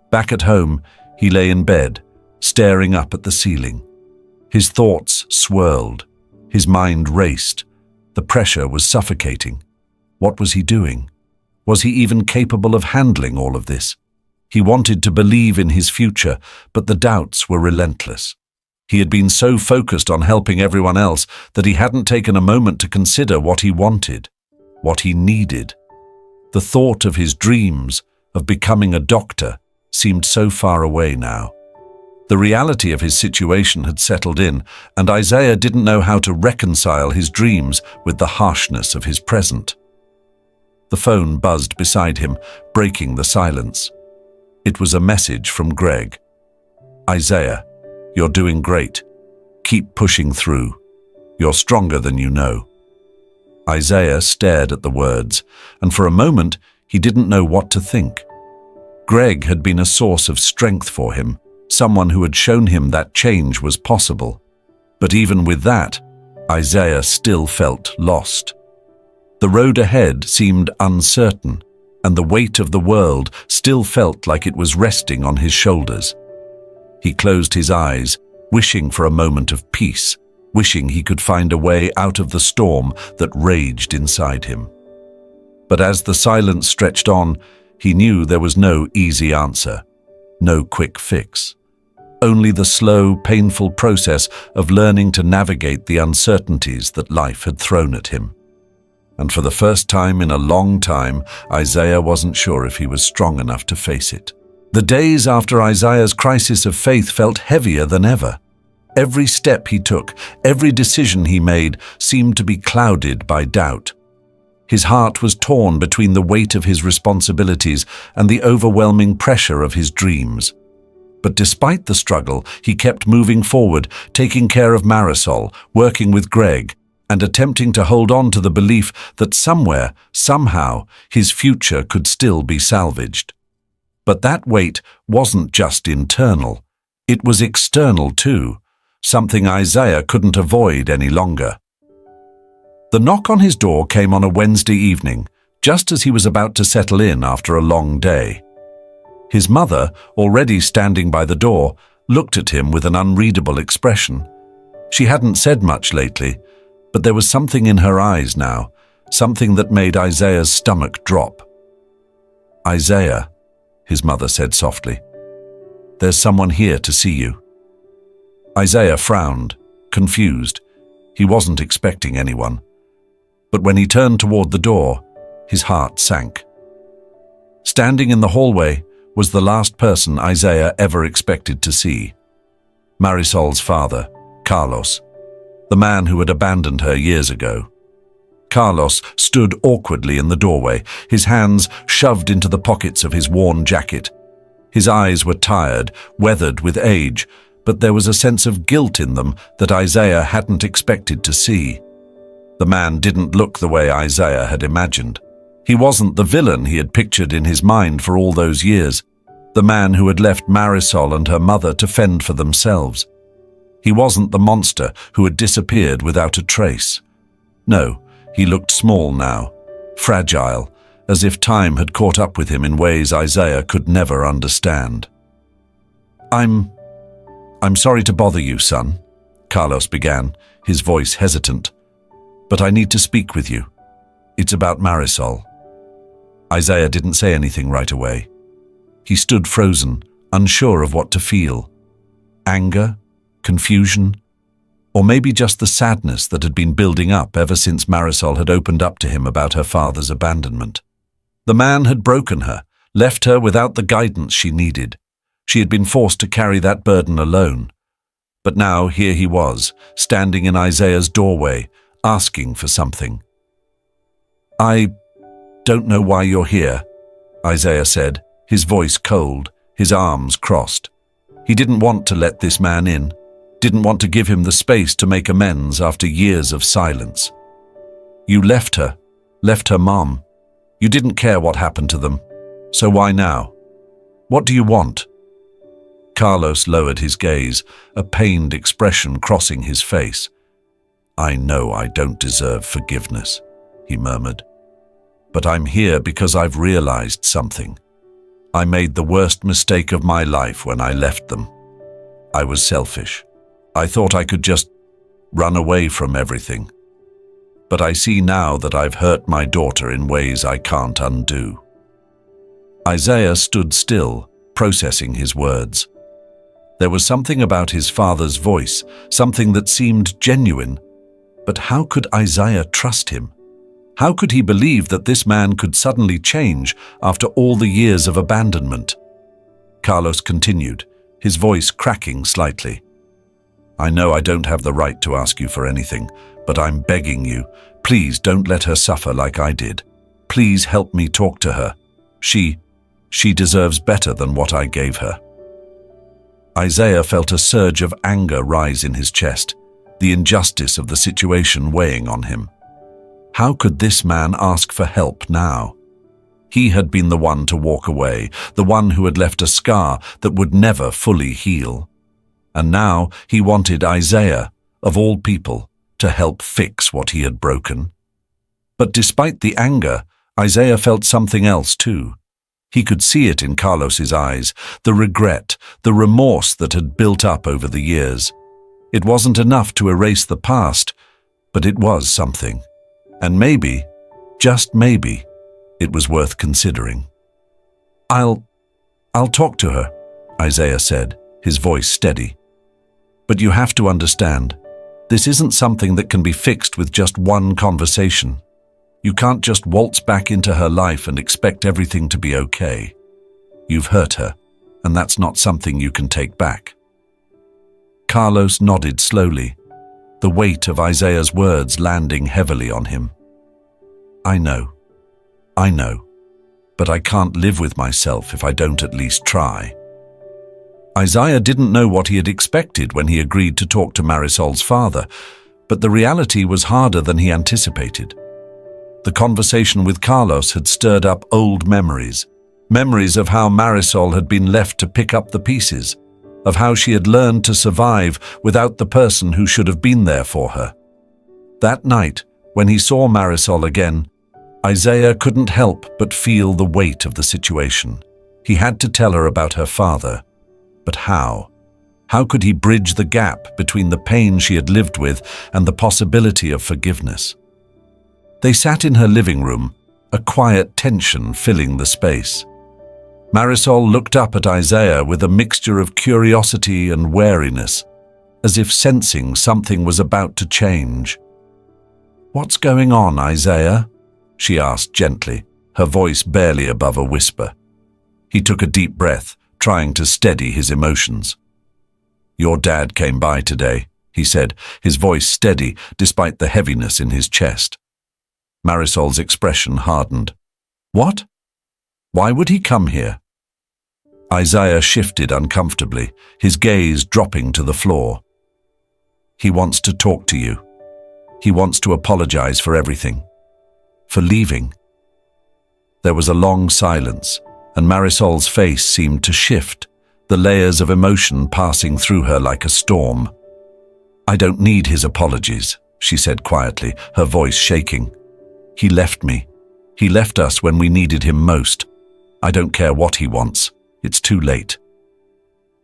Back at home, he lay in bed, staring up at the ceiling. His thoughts swirled, his mind raced. The pressure was suffocating. What was he doing? Was he even capable of handling all of this? He wanted to believe in his future, but the doubts were relentless. He had been so focused on helping everyone else that he hadn't taken a moment to consider what he wanted, what he needed. The thought of his dreams, of becoming a doctor, seemed so far away now. The reality of his situation had settled in, and Isaiah didn't know how to reconcile his dreams with the harshness of his present. The phone buzzed beside him, breaking the silence. It was a message from Greg. "Isaiah, you're doing great. Keep pushing through. You're stronger than you know." Isaiah stared at the words, and for a moment he didn't know what to think. Greg had been a source of strength for him, someone who had shown him that change was possible. But even with that, Isaiah still felt lost. The road ahead seemed uncertain, and the weight of the world still felt like it was resting on his shoulders. He closed his eyes, wishing for a moment of peace, wishing he could find a way out of the storm that raged inside him. But as the silence stretched on, he knew there was no easy answer, no quick fix. Only the slow, painful process of learning to navigate the uncertainties that life had thrown at him. And for the first time in a long time, Isaiah wasn't sure if he was strong enough to face it. The days after Isaiah's crisis of faith felt heavier than ever. Every step he took, every decision he made, seemed to be clouded by doubt. His heart was torn between the weight of his responsibilities and the overwhelming pressure of his dreams. But despite the struggle, he kept moving forward, taking care of Marisol, working with Greg, and attempting to hold on to the belief that somewhere, somehow, his future could still be salvaged. But that weight wasn't just internal. It was external too, something Isaiah couldn't avoid any longer. The knock on his door came on a Wednesday evening, just as he was about to settle in after a long day. His mother, already standing by the door, looked at him with an unreadable expression. She hadn't said much lately, but there was something in her eyes now, something that made Isaiah's stomach drop. "Isaiah," his mother said softly, "there's someone here to see you." Isaiah frowned, confused. He wasn't expecting anyone. But when he turned toward the door, his heart sank. Standing in the hallway was the last person Isaiah ever expected to see. Marisol's father, Carlos, the man who had abandoned her years ago. Carlos stood awkwardly in the doorway, his hands shoved into the pockets of his worn jacket. His eyes were tired, weathered with age, but there was a sense of guilt in them that Isaiah hadn't expected to see. The man didn't look the way Isaiah had imagined. He wasn't the villain he had pictured in his mind for all those years, the man who had left Marisol and her mother to fend for themselves. He wasn't the monster who had disappeared without a trace. No, he looked small now, fragile, as if time had caught up with him in ways Isaiah could never understand. I'm sorry to bother you, son," Carlos began, his voice hesitant. "But I need to speak with you. It's about Marisol." Isaiah didn't say anything right away. He stood frozen, unsure of what to feel. Anger? Confusion? Or maybe just the sadness that had been building up ever since Marisol had opened up to him about her father's abandonment. The man had broken her, left her without the guidance she needed. She had been forced to carry that burden alone. But now here he was, standing in Isaiah's doorway, asking for something. "I don't know why you're here," Isaiah said, his voice cold, his arms crossed. He didn't want to let this man in, didn't want to give him the space to make amends after years of silence. "You left her mom. You didn't care what happened to them. So why now? What do you want?" Carlos lowered his gaze, a pained expression crossing his face. "I know I don't deserve forgiveness," he murmured. "But I'm here because I've realized something. I made the worst mistake of my life when I left them. I was selfish. I thought I could just run away from everything. But I see now that I've hurt my daughter in ways I can't undo." Isaiah stood still, processing his words. There was something about his father's voice, something that seemed genuine. But how could Isaiah trust him? How could he believe that this man could suddenly change after all the years of abandonment? Carlos continued, his voice cracking slightly. "I know I don't have the right to ask you for anything, but I'm begging you, please don't let her suffer like I did. Please help me talk to her. She deserves better than what I gave her." Isaiah felt a surge of anger rise in his chest. the injustice of the situation weighing on him. How could this man ask for help now? He had been the one to walk away, the one who had left a scar that would never fully heal. And now he wanted Isaiah, of all people, to help fix what he had broken. But despite the anger, Isaiah felt something else too. He could see it in Carlos's eyes, the regret, the remorse that had built up over the years. It wasn't enough to erase the past, but it was something. And maybe, just maybe, it was worth considering. I'll talk to her, Isaiah said, his voice steady. But you have to understand, this isn't something that can be fixed with just one conversation. You can't just waltz back into her life and expect everything to be okay. You've hurt her, and that's not something you can take back. Carlos nodded slowly, the weight of Isaiah's words landing heavily on him. I know, but I can't live with myself if I don't at least try. Isaiah didn't know what he had expected when he agreed to talk to Marisol's father, but the reality was harder than he anticipated. The conversation with Carlos had stirred up old memories of how Marisol had been left to pick up the pieces, of how she had learned to survive without the person who should have been there for her. That night, when he saw Marisol again, Isaiah couldn't help but feel the weight of the situation. He had to tell her about her father. But how? How could he bridge the gap between the pain she had lived with and the possibility of forgiveness? They sat in her living room, a quiet tension filling the space. Marisol looked up at Isaiah with a mixture of curiosity and wariness, as if sensing something was about to change. "What's going on, Isaiah?" she asked gently, her voice barely above a whisper. He took a deep breath, trying to steady his emotions. "Your dad came by today," he said, his voice steady despite the heaviness in his chest. Marisol's expression hardened. "What? Why would he come here?" Isaiah shifted uncomfortably, his gaze dropping to the floor. "He wants to talk to you. He wants to apologize for everything. For leaving." There was a long silence, and Marisol's face seemed to shift, the layers of emotion passing through her like a storm. "I don't need his apologies," she said quietly, her voice shaking. "He left me. He left us when we needed him most. I don't care what he wants. It's too late."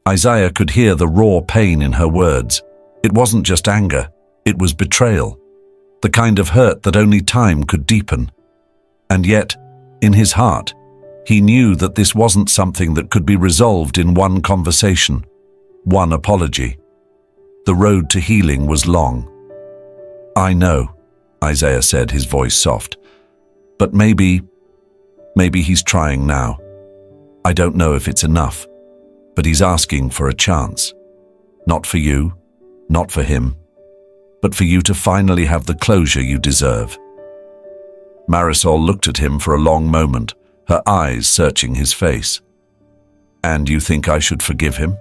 Isaiah could hear the raw pain in her words. It wasn't just anger, it was betrayal, the kind of hurt that only time could deepen. And yet, in his heart, he knew that this wasn't something that could be resolved in one conversation, one apology. The road to healing was long. "I know," Isaiah said, his voice soft. "But maybe he's trying now. I don't know if it's enough, but he's asking for a chance. Not for you, not for him, but for you to finally have the closure you deserve." Marisol looked at him for a long moment, her eyes searching his face. "And you think I should forgive him?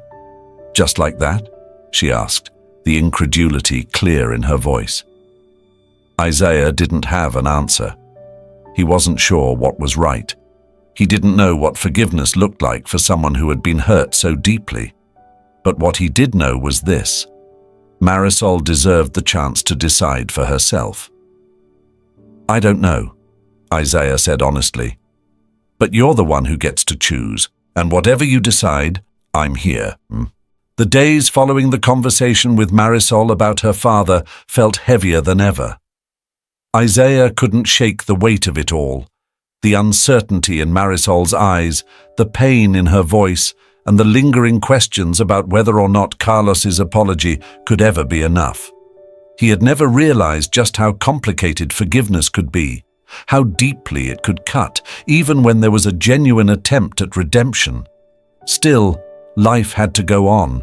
Just like that?" she asked, the incredulity clear in her voice. Isaiah didn't have an answer. He wasn't sure what was right. He didn't know what forgiveness looked like for someone who had been hurt so deeply. But what he did know was this: Marisol deserved the chance to decide for herself. "I don't know," Isaiah said honestly. "But you're the one who gets to choose, and whatever you decide, I'm here." The days following the conversation with Marisol about her father felt heavier than ever. Isaiah couldn't shake the weight of it all. The uncertainty in Marisol's eyes, the pain in her voice, and the lingering questions about whether or not Carlos's apology could ever be enough. He had never realized just how complicated forgiveness could be, how deeply it could cut, even when there was a genuine attempt at redemption. Still, life had to go on.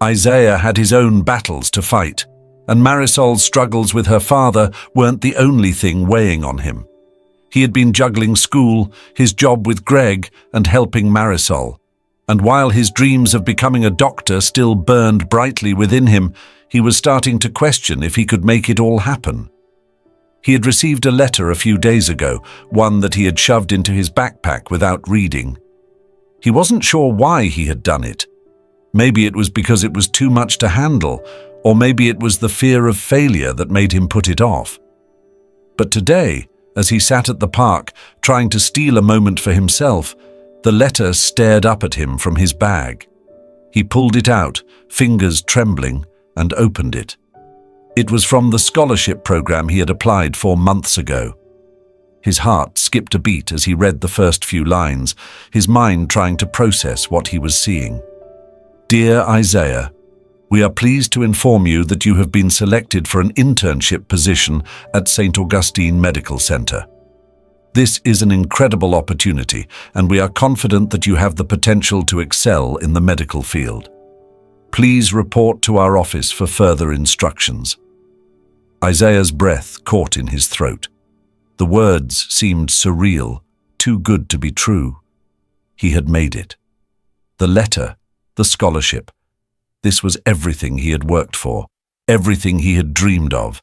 Isaiah had his own battles to fight, and Marisol's struggles with her father weren't the only thing weighing on him. He had been juggling school, his job with Greg, and helping Marisol. And while his dreams of becoming a doctor still burned brightly within him, he was starting to question if he could make it all happen. He had received a letter a few days ago, one that he had shoved into his backpack without reading. He wasn't sure why he had done it. Maybe it was because it was too much to handle, or maybe it was the fear of failure that made him put it off. But today, as he sat at the park, trying to steal a moment for himself, the letter stared up at him from his bag. He pulled it out, fingers trembling, and opened it. It was from the scholarship program he had applied for months ago. His heart skipped a beat as he read the first few lines, his mind trying to process what he was seeing. Dear Isaiah, we are pleased to inform you that you have been selected for an internship position at St. Augustine Medical Center. This is an incredible opportunity, and we are confident that you have the potential to excel in the medical field. Please report to our office for further instructions. Isaiah's breath caught in his throat. The words seemed surreal, too good to be true. He had made it. The letter, the scholarship. This was everything he had worked for, everything he had dreamed of.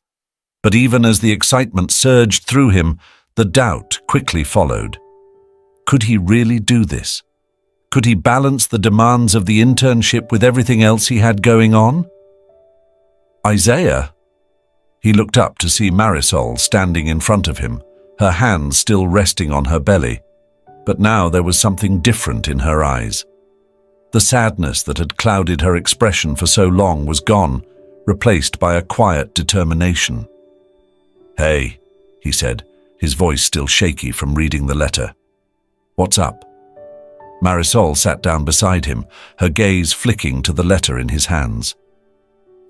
But even as the excitement surged through him, the doubt quickly followed. Could he really do this? Could he balance the demands of the internship with everything else he had going on? Isaiah? He looked up to see Marisol standing in front of him, her hands still resting on her belly. But now there was something different in her eyes. The sadness that had clouded her expression for so long was gone, replaced by a quiet determination. "Hey," he said, his voice still shaky from reading the letter. "What's up?" Marisol sat down beside him, her gaze flicking to the letter in his hands.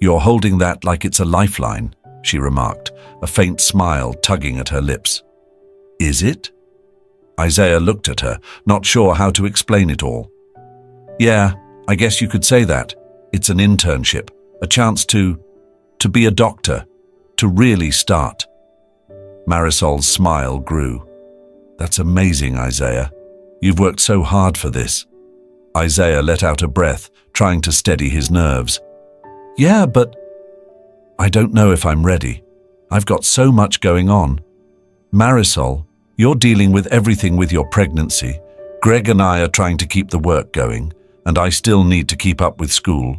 "You're holding that like it's a lifeline," she remarked, a faint smile tugging at her lips. "Is it?" Isaiah looked at her, not sure how to explain it all. "Yeah, I guess you could say that. It's an internship, a chance to be a doctor, to really start." Marisol's smile grew. "That's amazing, Isaiah. You've worked so hard for this." Isaiah let out a breath, trying to steady his nerves. "Yeah, but I don't know if I'm ready. I've got so much going on. Marisol, you're dealing with everything with your pregnancy. Greg and I are trying to keep the work going, and I still need to keep up with school.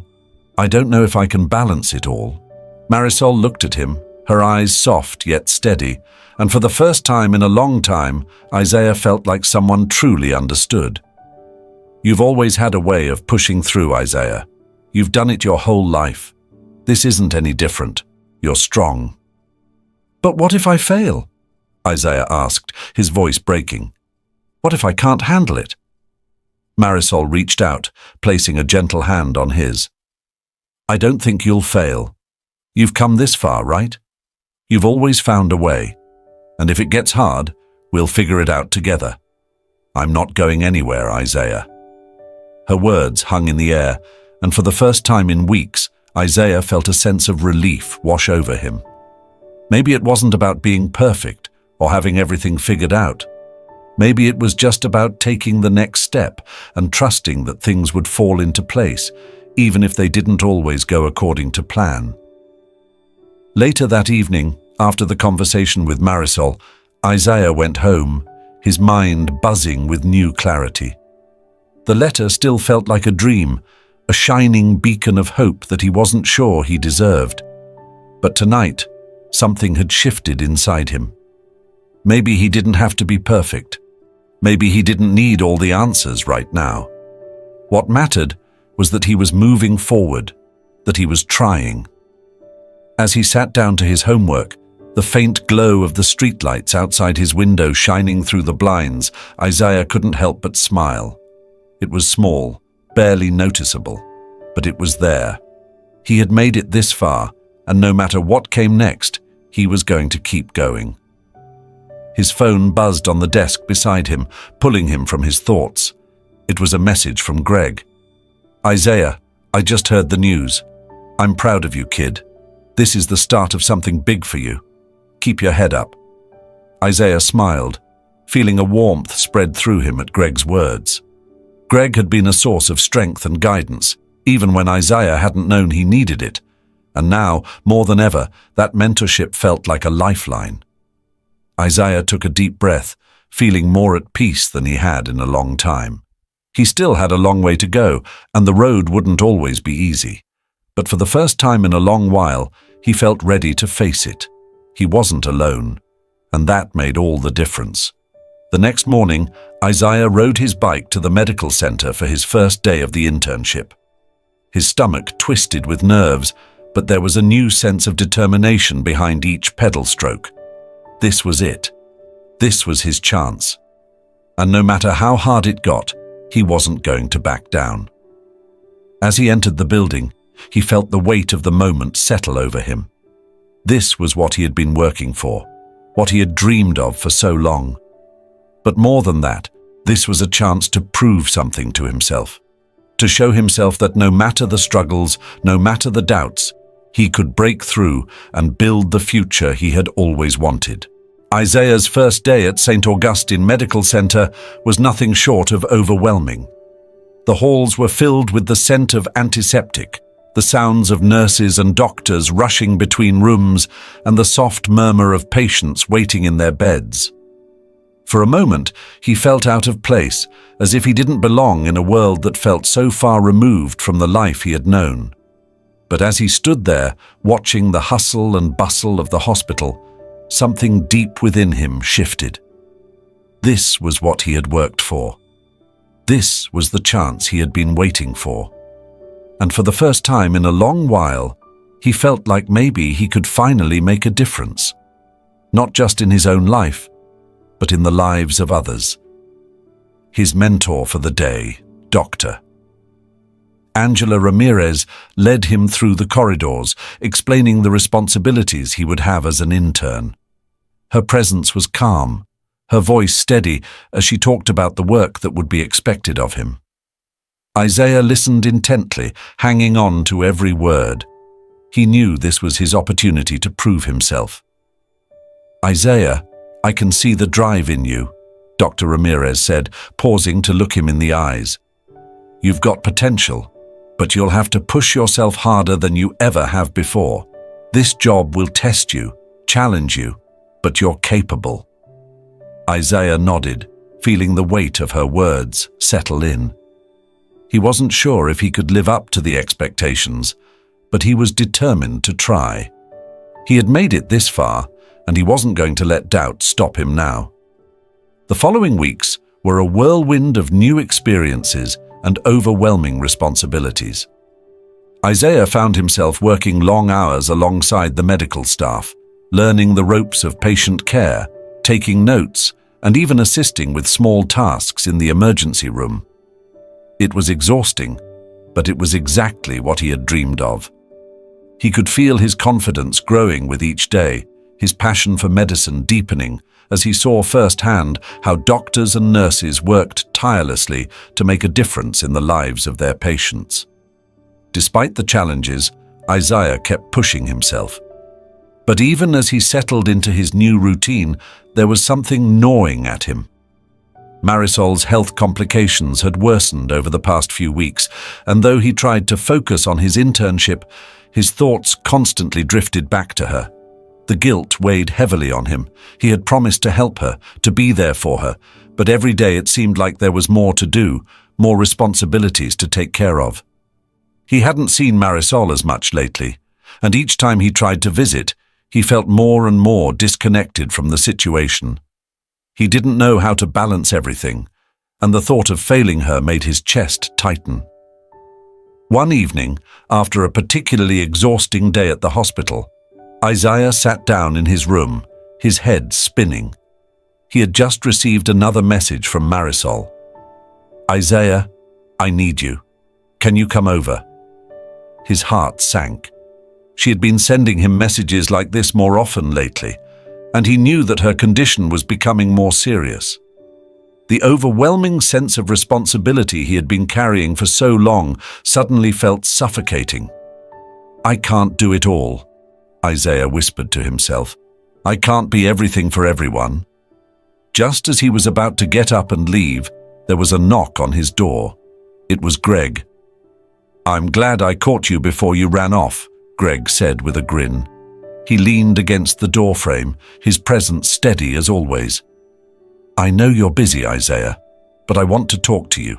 I don't know if I can balance it all." Marisol looked at him, her eyes soft yet steady, and for the first time in a long time, Isaiah felt like someone truly understood. "You've always had a way of pushing through, Isaiah. You've done it your whole life. This isn't any different. You're strong." "But what if I fail?" Isaiah asked, his voice breaking. "What if I can't handle it?" Marisol reached out, placing a gentle hand on his. "I don't think you'll fail. You've come this far, right? You've always found a way. And if it gets hard, we'll figure it out together. I'm not going anywhere, Isaiah." Her words hung in the air, and for the first time in weeks, Isaiah felt a sense of relief wash over him. Maybe it wasn't about being perfect or having everything figured out. Maybe it was just about taking the next step and trusting that things would fall into place, even if they didn't always go according to plan. Later that evening, after the conversation with Marisol, Isaiah went home, his mind buzzing with new clarity. The letter still felt like a dream, a shining beacon of hope that he wasn't sure he deserved. But tonight, something had shifted inside him. Maybe he didn't have to be perfect. Maybe he didn't need all the answers right now. What mattered was that he was moving forward, that he was trying. As he sat down to his homework, the faint glow of the streetlights outside his window shining through the blinds, Isaiah couldn't help but smile. It was small, barely noticeable, but it was there. He had made it this far, and no matter what came next, he was going to keep going. His phone buzzed on the desk beside him, pulling him from his thoughts. It was a message from Greg. "Isaiah, I just heard the news. I'm proud of you, kid. This is the start of something big for you. Keep your head up." Isaiah smiled, feeling a warmth spread through him at Greg's words. Greg had been a source of strength and guidance, even when Isaiah hadn't known he needed it. And now, more than ever, that mentorship felt like a lifeline. Isaiah took a deep breath, feeling more at peace than he had in a long time. He still had a long way to go, and the road wouldn't always be easy. But for the first time in a long while, he felt ready to face it. He wasn't alone, and that made all the difference. The next morning, Isaiah rode his bike to the medical center for his first day of the internship. His stomach twisted with nerves, but there was a new sense of determination behind each pedal stroke. This was it. This was his chance. And no matter how hard it got, he wasn't going to back down. As he entered the building, he felt the weight of the moment settle over him. This was what he had been working for, what he had dreamed of for so long. But more than that, this was a chance to prove something to himself, to show himself that no matter the struggles, no matter the doubts, he could break through and build the future he had always wanted. Isaiah's first day at St. Augustine Medical Center was nothing short of overwhelming. The halls were filled with the scent of antiseptic, the sounds of nurses and doctors rushing between rooms, and the soft murmur of patients waiting in their beds. For a moment, he felt out of place, as if he didn't belong in a world that felt so far removed from the life he had known. But as he stood there, watching the hustle and bustle of the hospital, something deep within him shifted. This was what he had worked for. This was the chance he had been waiting for. And for the first time in a long while, he felt like maybe he could finally make a difference. Not just in his own life, but in the lives of others. His mentor for the day, Dr. Angela Ramirez, led him through the corridors, explaining the responsibilities he would have as an intern. Her presence was calm, her voice steady as she talked about the work that would be expected of him. Isaiah listened intently, hanging on to every word. He knew this was his opportunity to prove himself. "Isaiah, I can see the drive in you," Dr. Ramirez said, pausing to look him in the eyes. "You've got potential, but you'll have to push yourself harder than you ever have before. This job will test you, challenge you, but you're capable." Isaiah nodded, feeling the weight of her words settle in. He wasn't sure if he could live up to the expectations, but he was determined to try. He had made it this far, and he wasn't going to let doubt stop him now. The following weeks were a whirlwind of new experiences and overwhelming responsibilities. Isaiah found himself working long hours alongside the medical staff, learning the ropes of patient care, taking notes, and even assisting with small tasks in the emergency room. It was exhausting, but it was exactly what he had dreamed of. He could feel his confidence growing with each day, his passion for medicine deepening as he saw firsthand how doctors and nurses worked tirelessly to make a difference in the lives of their patients. Despite the challenges, Isaiah kept pushing himself. But even as he settled into his new routine, there was something gnawing at him. Marisol's health complications had worsened over the past few weeks, and though he tried to focus on his internship, his thoughts constantly drifted back to her. The guilt weighed heavily on him. He had promised to help her, to be there for her, but every day it seemed like there was more to do, more responsibilities to take care of. He hadn't seen Marisol as much lately, and each time he tried to visit, he felt more and more disconnected from the situation. He didn't know how to balance everything, and the thought of failing her made his chest tighten. One evening, after a particularly exhausting day at the hospital, Isaiah sat down in his room, his head spinning. He had just received another message from Marisol. "Isaiah, I need you. Can you come over?" His heart sank. She had been sending him messages like this more often lately, and he knew that her condition was becoming more serious. The overwhelming sense of responsibility he had been carrying for so long suddenly felt suffocating. "I can't do it all," Isaiah whispered to himself. "I can't be everything for everyone." Just as he was about to get up and leave, there was a knock on his door. It was Greg. "I'm glad I caught you before you ran off," Greg said with a grin. He leaned against the doorframe, his presence steady as always. "I know you're busy, Isaiah, but I want to talk to you."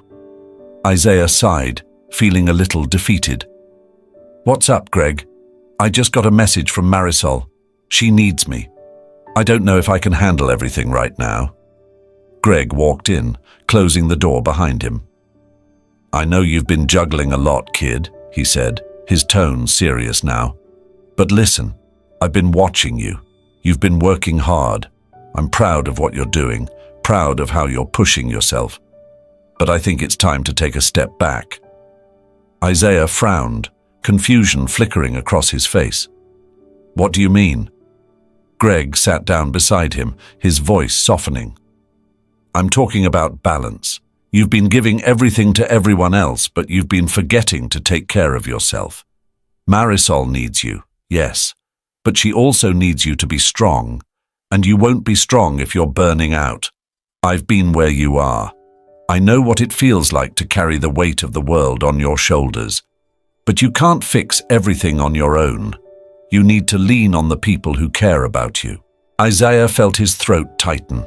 Isaiah sighed, feeling a little defeated. "What's up, Greg? I just got a message from Marisol. She needs me. I don't know if I can handle everything right now." Greg walked in, closing the door behind him. "I know you've been juggling a lot, kid," he said, his tone serious now. "But listen, I've been watching you. You've been working hard. I'm proud of what you're doing, proud of how you're pushing yourself. But I think it's time to take a step back." Isaiah frowned, confusion flickering across his face. "What do you mean?" Greg sat down beside him, his voice softening. "I'm talking about balance. You've been giving everything to everyone else, but you've been forgetting to take care of yourself. Marisol needs you, yes, but she also needs you to be strong, and you won't be strong if you're burning out. I've been where you are. I know what it feels like to carry the weight of the world on your shoulders. But you can't fix everything on your own. You need to lean on the people who care about you." Isaiah felt his throat tighten.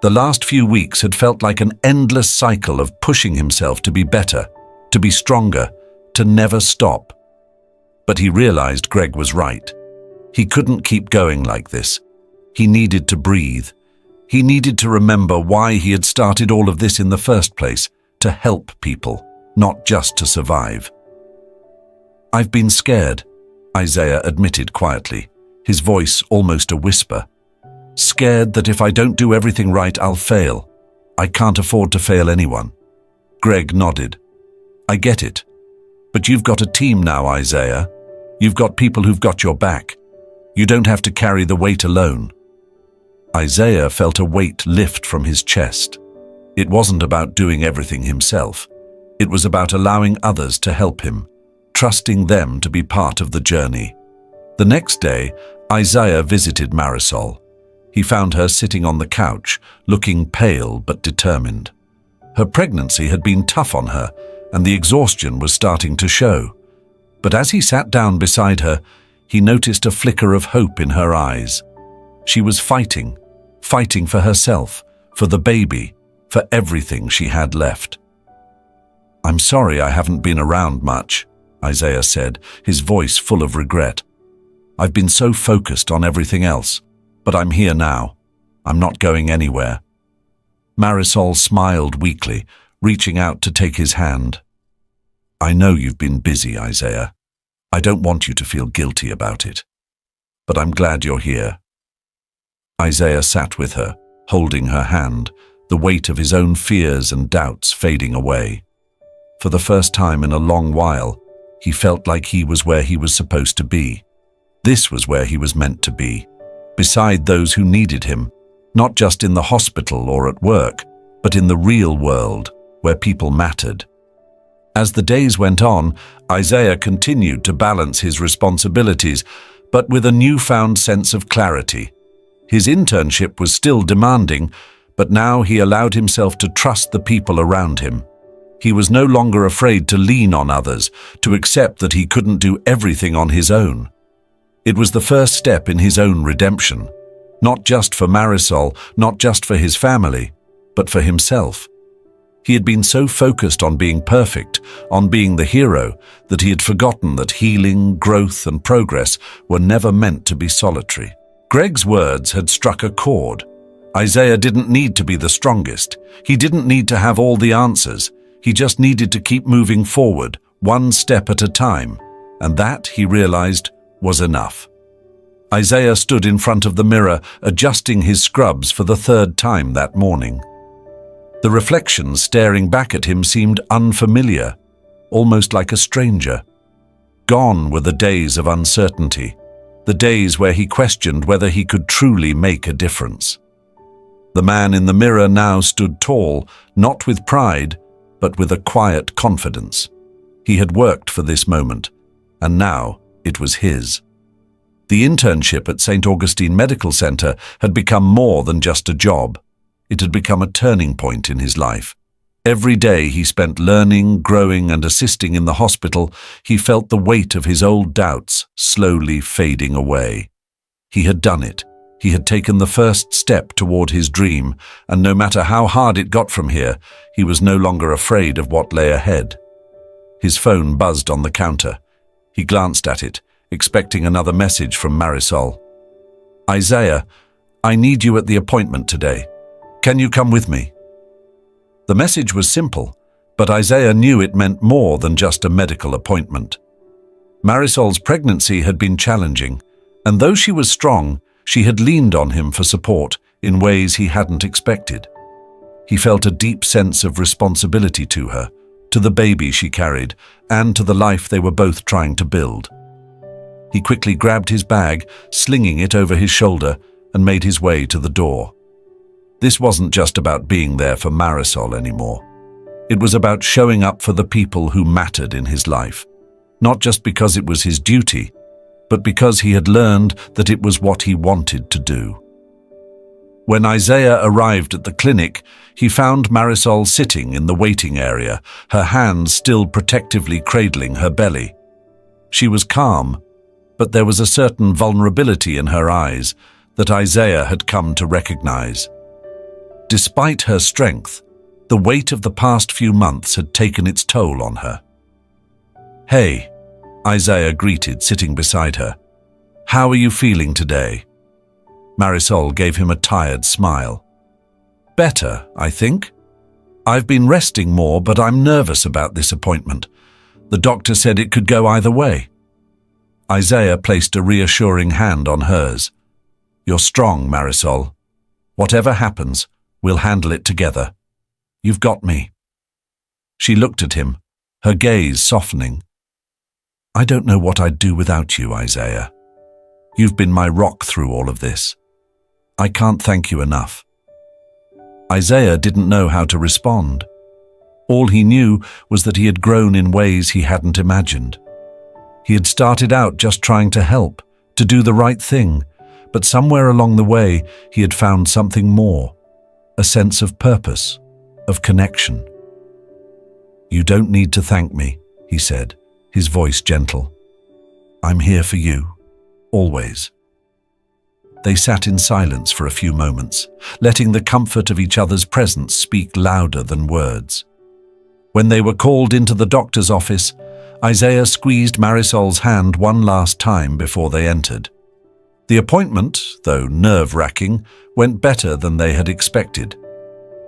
The last few weeks had felt like an endless cycle of pushing himself to be better, to be stronger, to never stop. But he realized Greg was right. He couldn't keep going like this. He needed to breathe. He needed to remember why he had started all of this in the first place, to help people, not just to survive. "I've been scared," Isaiah admitted quietly, his voice almost a whisper. "Scared that if I don't do everything right, I'll fail. I can't afford to fail anyone." Greg nodded. "I get it. But you've got a team now, Isaiah. You've got people who've got your back. You don't have to carry the weight alone." Isaiah felt a weight lift from his chest. It wasn't about doing everything himself. It was about allowing others to help him, trusting them to be part of the journey. The next day, Isaiah visited Marisol. He found her sitting on the couch, looking pale but determined. Her pregnancy had been tough on her, and the exhaustion was starting to show. But as he sat down beside her, he noticed a flicker of hope in her eyes. She was fighting for herself, for the baby, for everything she had left. "I'm sorry I haven't been around much," Isaiah said, his voice full of regret. "I've been so focused on everything else, but I'm here now. I'm not going anywhere." Marisol smiled weakly, reaching out to take his hand. "I know you've been busy, Isaiah. I don't want you to feel guilty about it. But I'm glad you're here." Isaiah sat with her, holding her hand, the weight of his own fears and doubts fading away. For the first time in a long while, he felt like he was where he was supposed to be. This was where he was meant to be, beside those who needed him, not just in the hospital or at work, but in the real world, where people mattered. As the days went on, Isaiah continued to balance his responsibilities, but with a newfound sense of clarity. His internship was still demanding, but now he allowed himself to trust the people around him. He was no longer afraid to lean on others, to accept that he couldn't do everything on his own. It was the first step in his own redemption, not just for Marisol, not just for his family, but for himself. He had been so focused on being perfect, on being the hero, that he had forgotten that healing, growth, and progress were never meant to be solitary. Greg's words had struck a chord. Isaiah didn't need to be the strongest. He didn't need to have all the answers. He just needed to keep moving forward, one step at a time, and that, he realized, was enough. Isaiah stood in front of the mirror, adjusting his scrubs for the third time that morning. The reflection staring back at him seemed unfamiliar, almost like a stranger. Gone were the days of uncertainty, the days where he questioned whether he could truly make a difference. The man in the mirror now stood tall, not with pride, but with a quiet confidence. He had worked for this moment, and now it was his. The internship at St. Augustine Medical Center had become more than just a job. It had become a turning point in his life. Every day he spent learning, growing, and assisting in the hospital, he felt the weight of his old doubts slowly fading away. He had done it. He had taken the first step toward his dream, and no matter how hard it got from here, he was no longer afraid of what lay ahead. His phone buzzed on the counter. He glanced at it, expecting another message from Marisol. "Isaiah, I need you at the appointment today. Can you come with me?" The message was simple, but Isaiah knew it meant more than just a medical appointment. Marisol's pregnancy had been challenging, and though she was strong, she had leaned on him for support in ways he hadn't expected. He felt a deep sense of responsibility to her, to the baby she carried, and to the life they were both trying to build. He quickly grabbed his bag, slinging it over his shoulder, and made his way to the door. This wasn't just about being there for Marisol anymore. It was about showing up for the people who mattered in his life, not just because it was his duty, but because he had learned that it was what he wanted to do. When Isaiah arrived at the clinic, he found Marisol sitting in the waiting area, her hands still protectively cradling her belly. She was calm, but there was a certain vulnerability in her eyes that Isaiah had come to recognize. Despite her strength, the weight of the past few months had taken its toll on her. "Hey," Isaiah greeted, sitting beside her. "How are you feeling today?" Marisol gave him a tired smile. "Better, I think. I've been resting more, but I'm nervous about this appointment. The doctor said it could go either way." Isaiah placed a reassuring hand on hers. "You're strong, Marisol. Whatever happens, we'll handle it together. You've got me." She looked at him, her gaze softening. "I don't know what I'd do without you, Isaiah. You've been my rock through all of this. I can't thank you enough." Isaiah didn't know how to respond. All he knew was that he had grown in ways he hadn't imagined. He had started out just trying to help, to do the right thing, but somewhere along the way he had found something more, a sense of purpose, of connection. "You don't need to thank me," he said, his voice gentle. "I'm here for you, always." They sat in silence for a few moments, letting the comfort of each other's presence speak louder than words. When they were called into the doctor's office, Isaiah squeezed Marisol's hand one last time before they entered. The appointment, though nerve-wracking, went better than they had expected.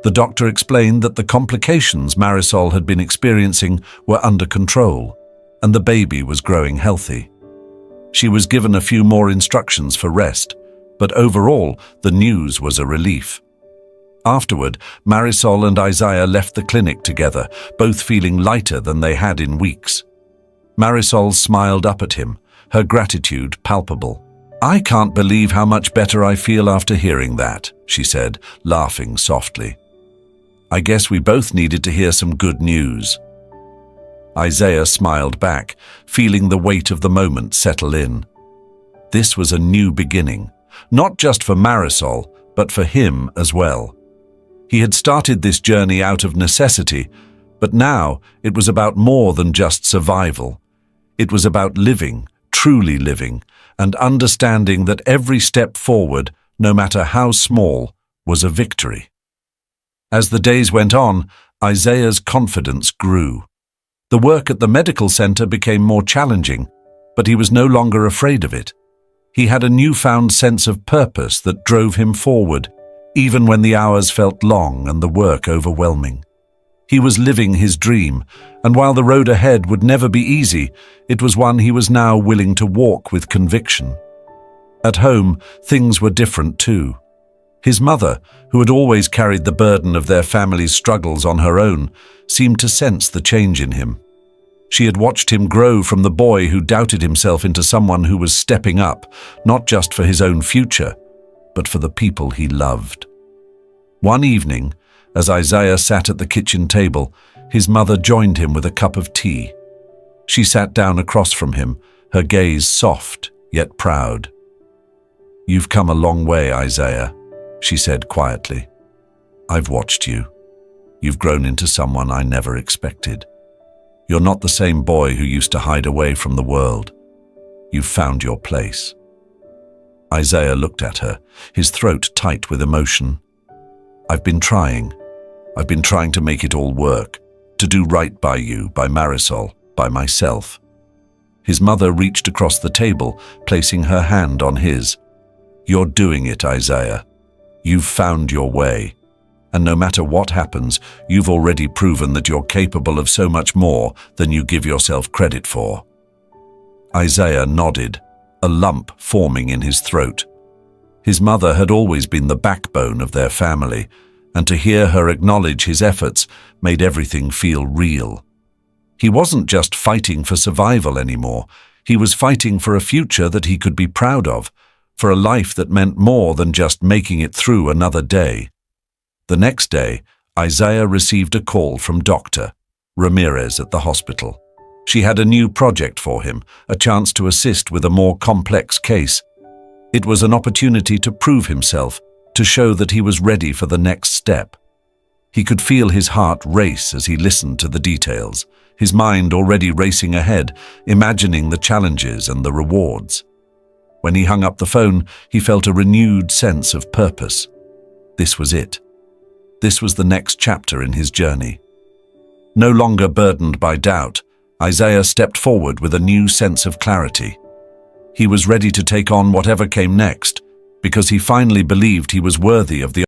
The doctor explained that the complications Marisol had been experiencing were under control, and the baby was growing healthy. She was given a few more instructions for rest, but overall, the news was a relief. Afterward, Marisol and Isaiah left the clinic together, both feeling lighter than they had in weeks. Marisol smiled up at him, her gratitude palpable. "I can't believe how much better I feel after hearing that," she said, laughing softly. "I guess we both needed to hear some good news." Isaiah smiled back, feeling the weight of the moment settle in. This was a new beginning, not just for Marisol, but for him as well. He had started this journey out of necessity, but now it was about more than just survival. It was about living, truly living, and understanding that every step forward, no matter how small, was a victory. As the days went on, Isaiah's confidence grew. The work at the medical center became more challenging, but he was no longer afraid of it. He had a newfound sense of purpose that drove him forward, even when the hours felt long and the work overwhelming. He was living his dream, and while the road ahead would never be easy, it was one he was now willing to walk with conviction. At home, things were different too. His mother, who had always carried the burden of their family's struggles on her own, seemed to sense the change in him. She had watched him grow from the boy who doubted himself into someone who was stepping up, not just for his own future, but for the people he loved. One evening, as Isaiah sat at the kitchen table, his mother joined him with a cup of tea. She sat down across from him, her gaze soft yet proud. "You've come a long way, Isaiah," she said quietly. "I've watched you. You've grown into someone I never expected. You're not the same boy who used to hide away from the world. You've found your place." Isaiah looked at her, his throat tight with emotion. I've been trying to make it all work, to do right by you, by Marisol, by myself." His mother reached across the table, placing her hand on his. "You're doing it, Isaiah. You've found your way. And no matter what happens, you've already proven that you're capable of so much more than you give yourself credit for." Isaiah nodded, a lump forming in his throat. His mother had always been the backbone of their family, and to hear her acknowledge his efforts made everything feel real. He wasn't just fighting for survival anymore. He was fighting for a future that he could be proud of, for a life that meant more than just making it through another day. The next day, Isaiah received a call from Dr. Ramirez at the hospital. She had a new project for him, a chance to assist with a more complex case. It was an opportunity to prove himself, to show that he was ready for the next step. He could feel his heart race as he listened to the details, his mind already racing ahead, imagining the challenges and the rewards. When he hung up the phone, he felt a renewed sense of purpose. This was it. This was the next chapter in his journey. No longer burdened by doubt, Isaiah stepped forward with a new sense of clarity. He was ready to take on whatever came next, because he finally believed he was worthy of the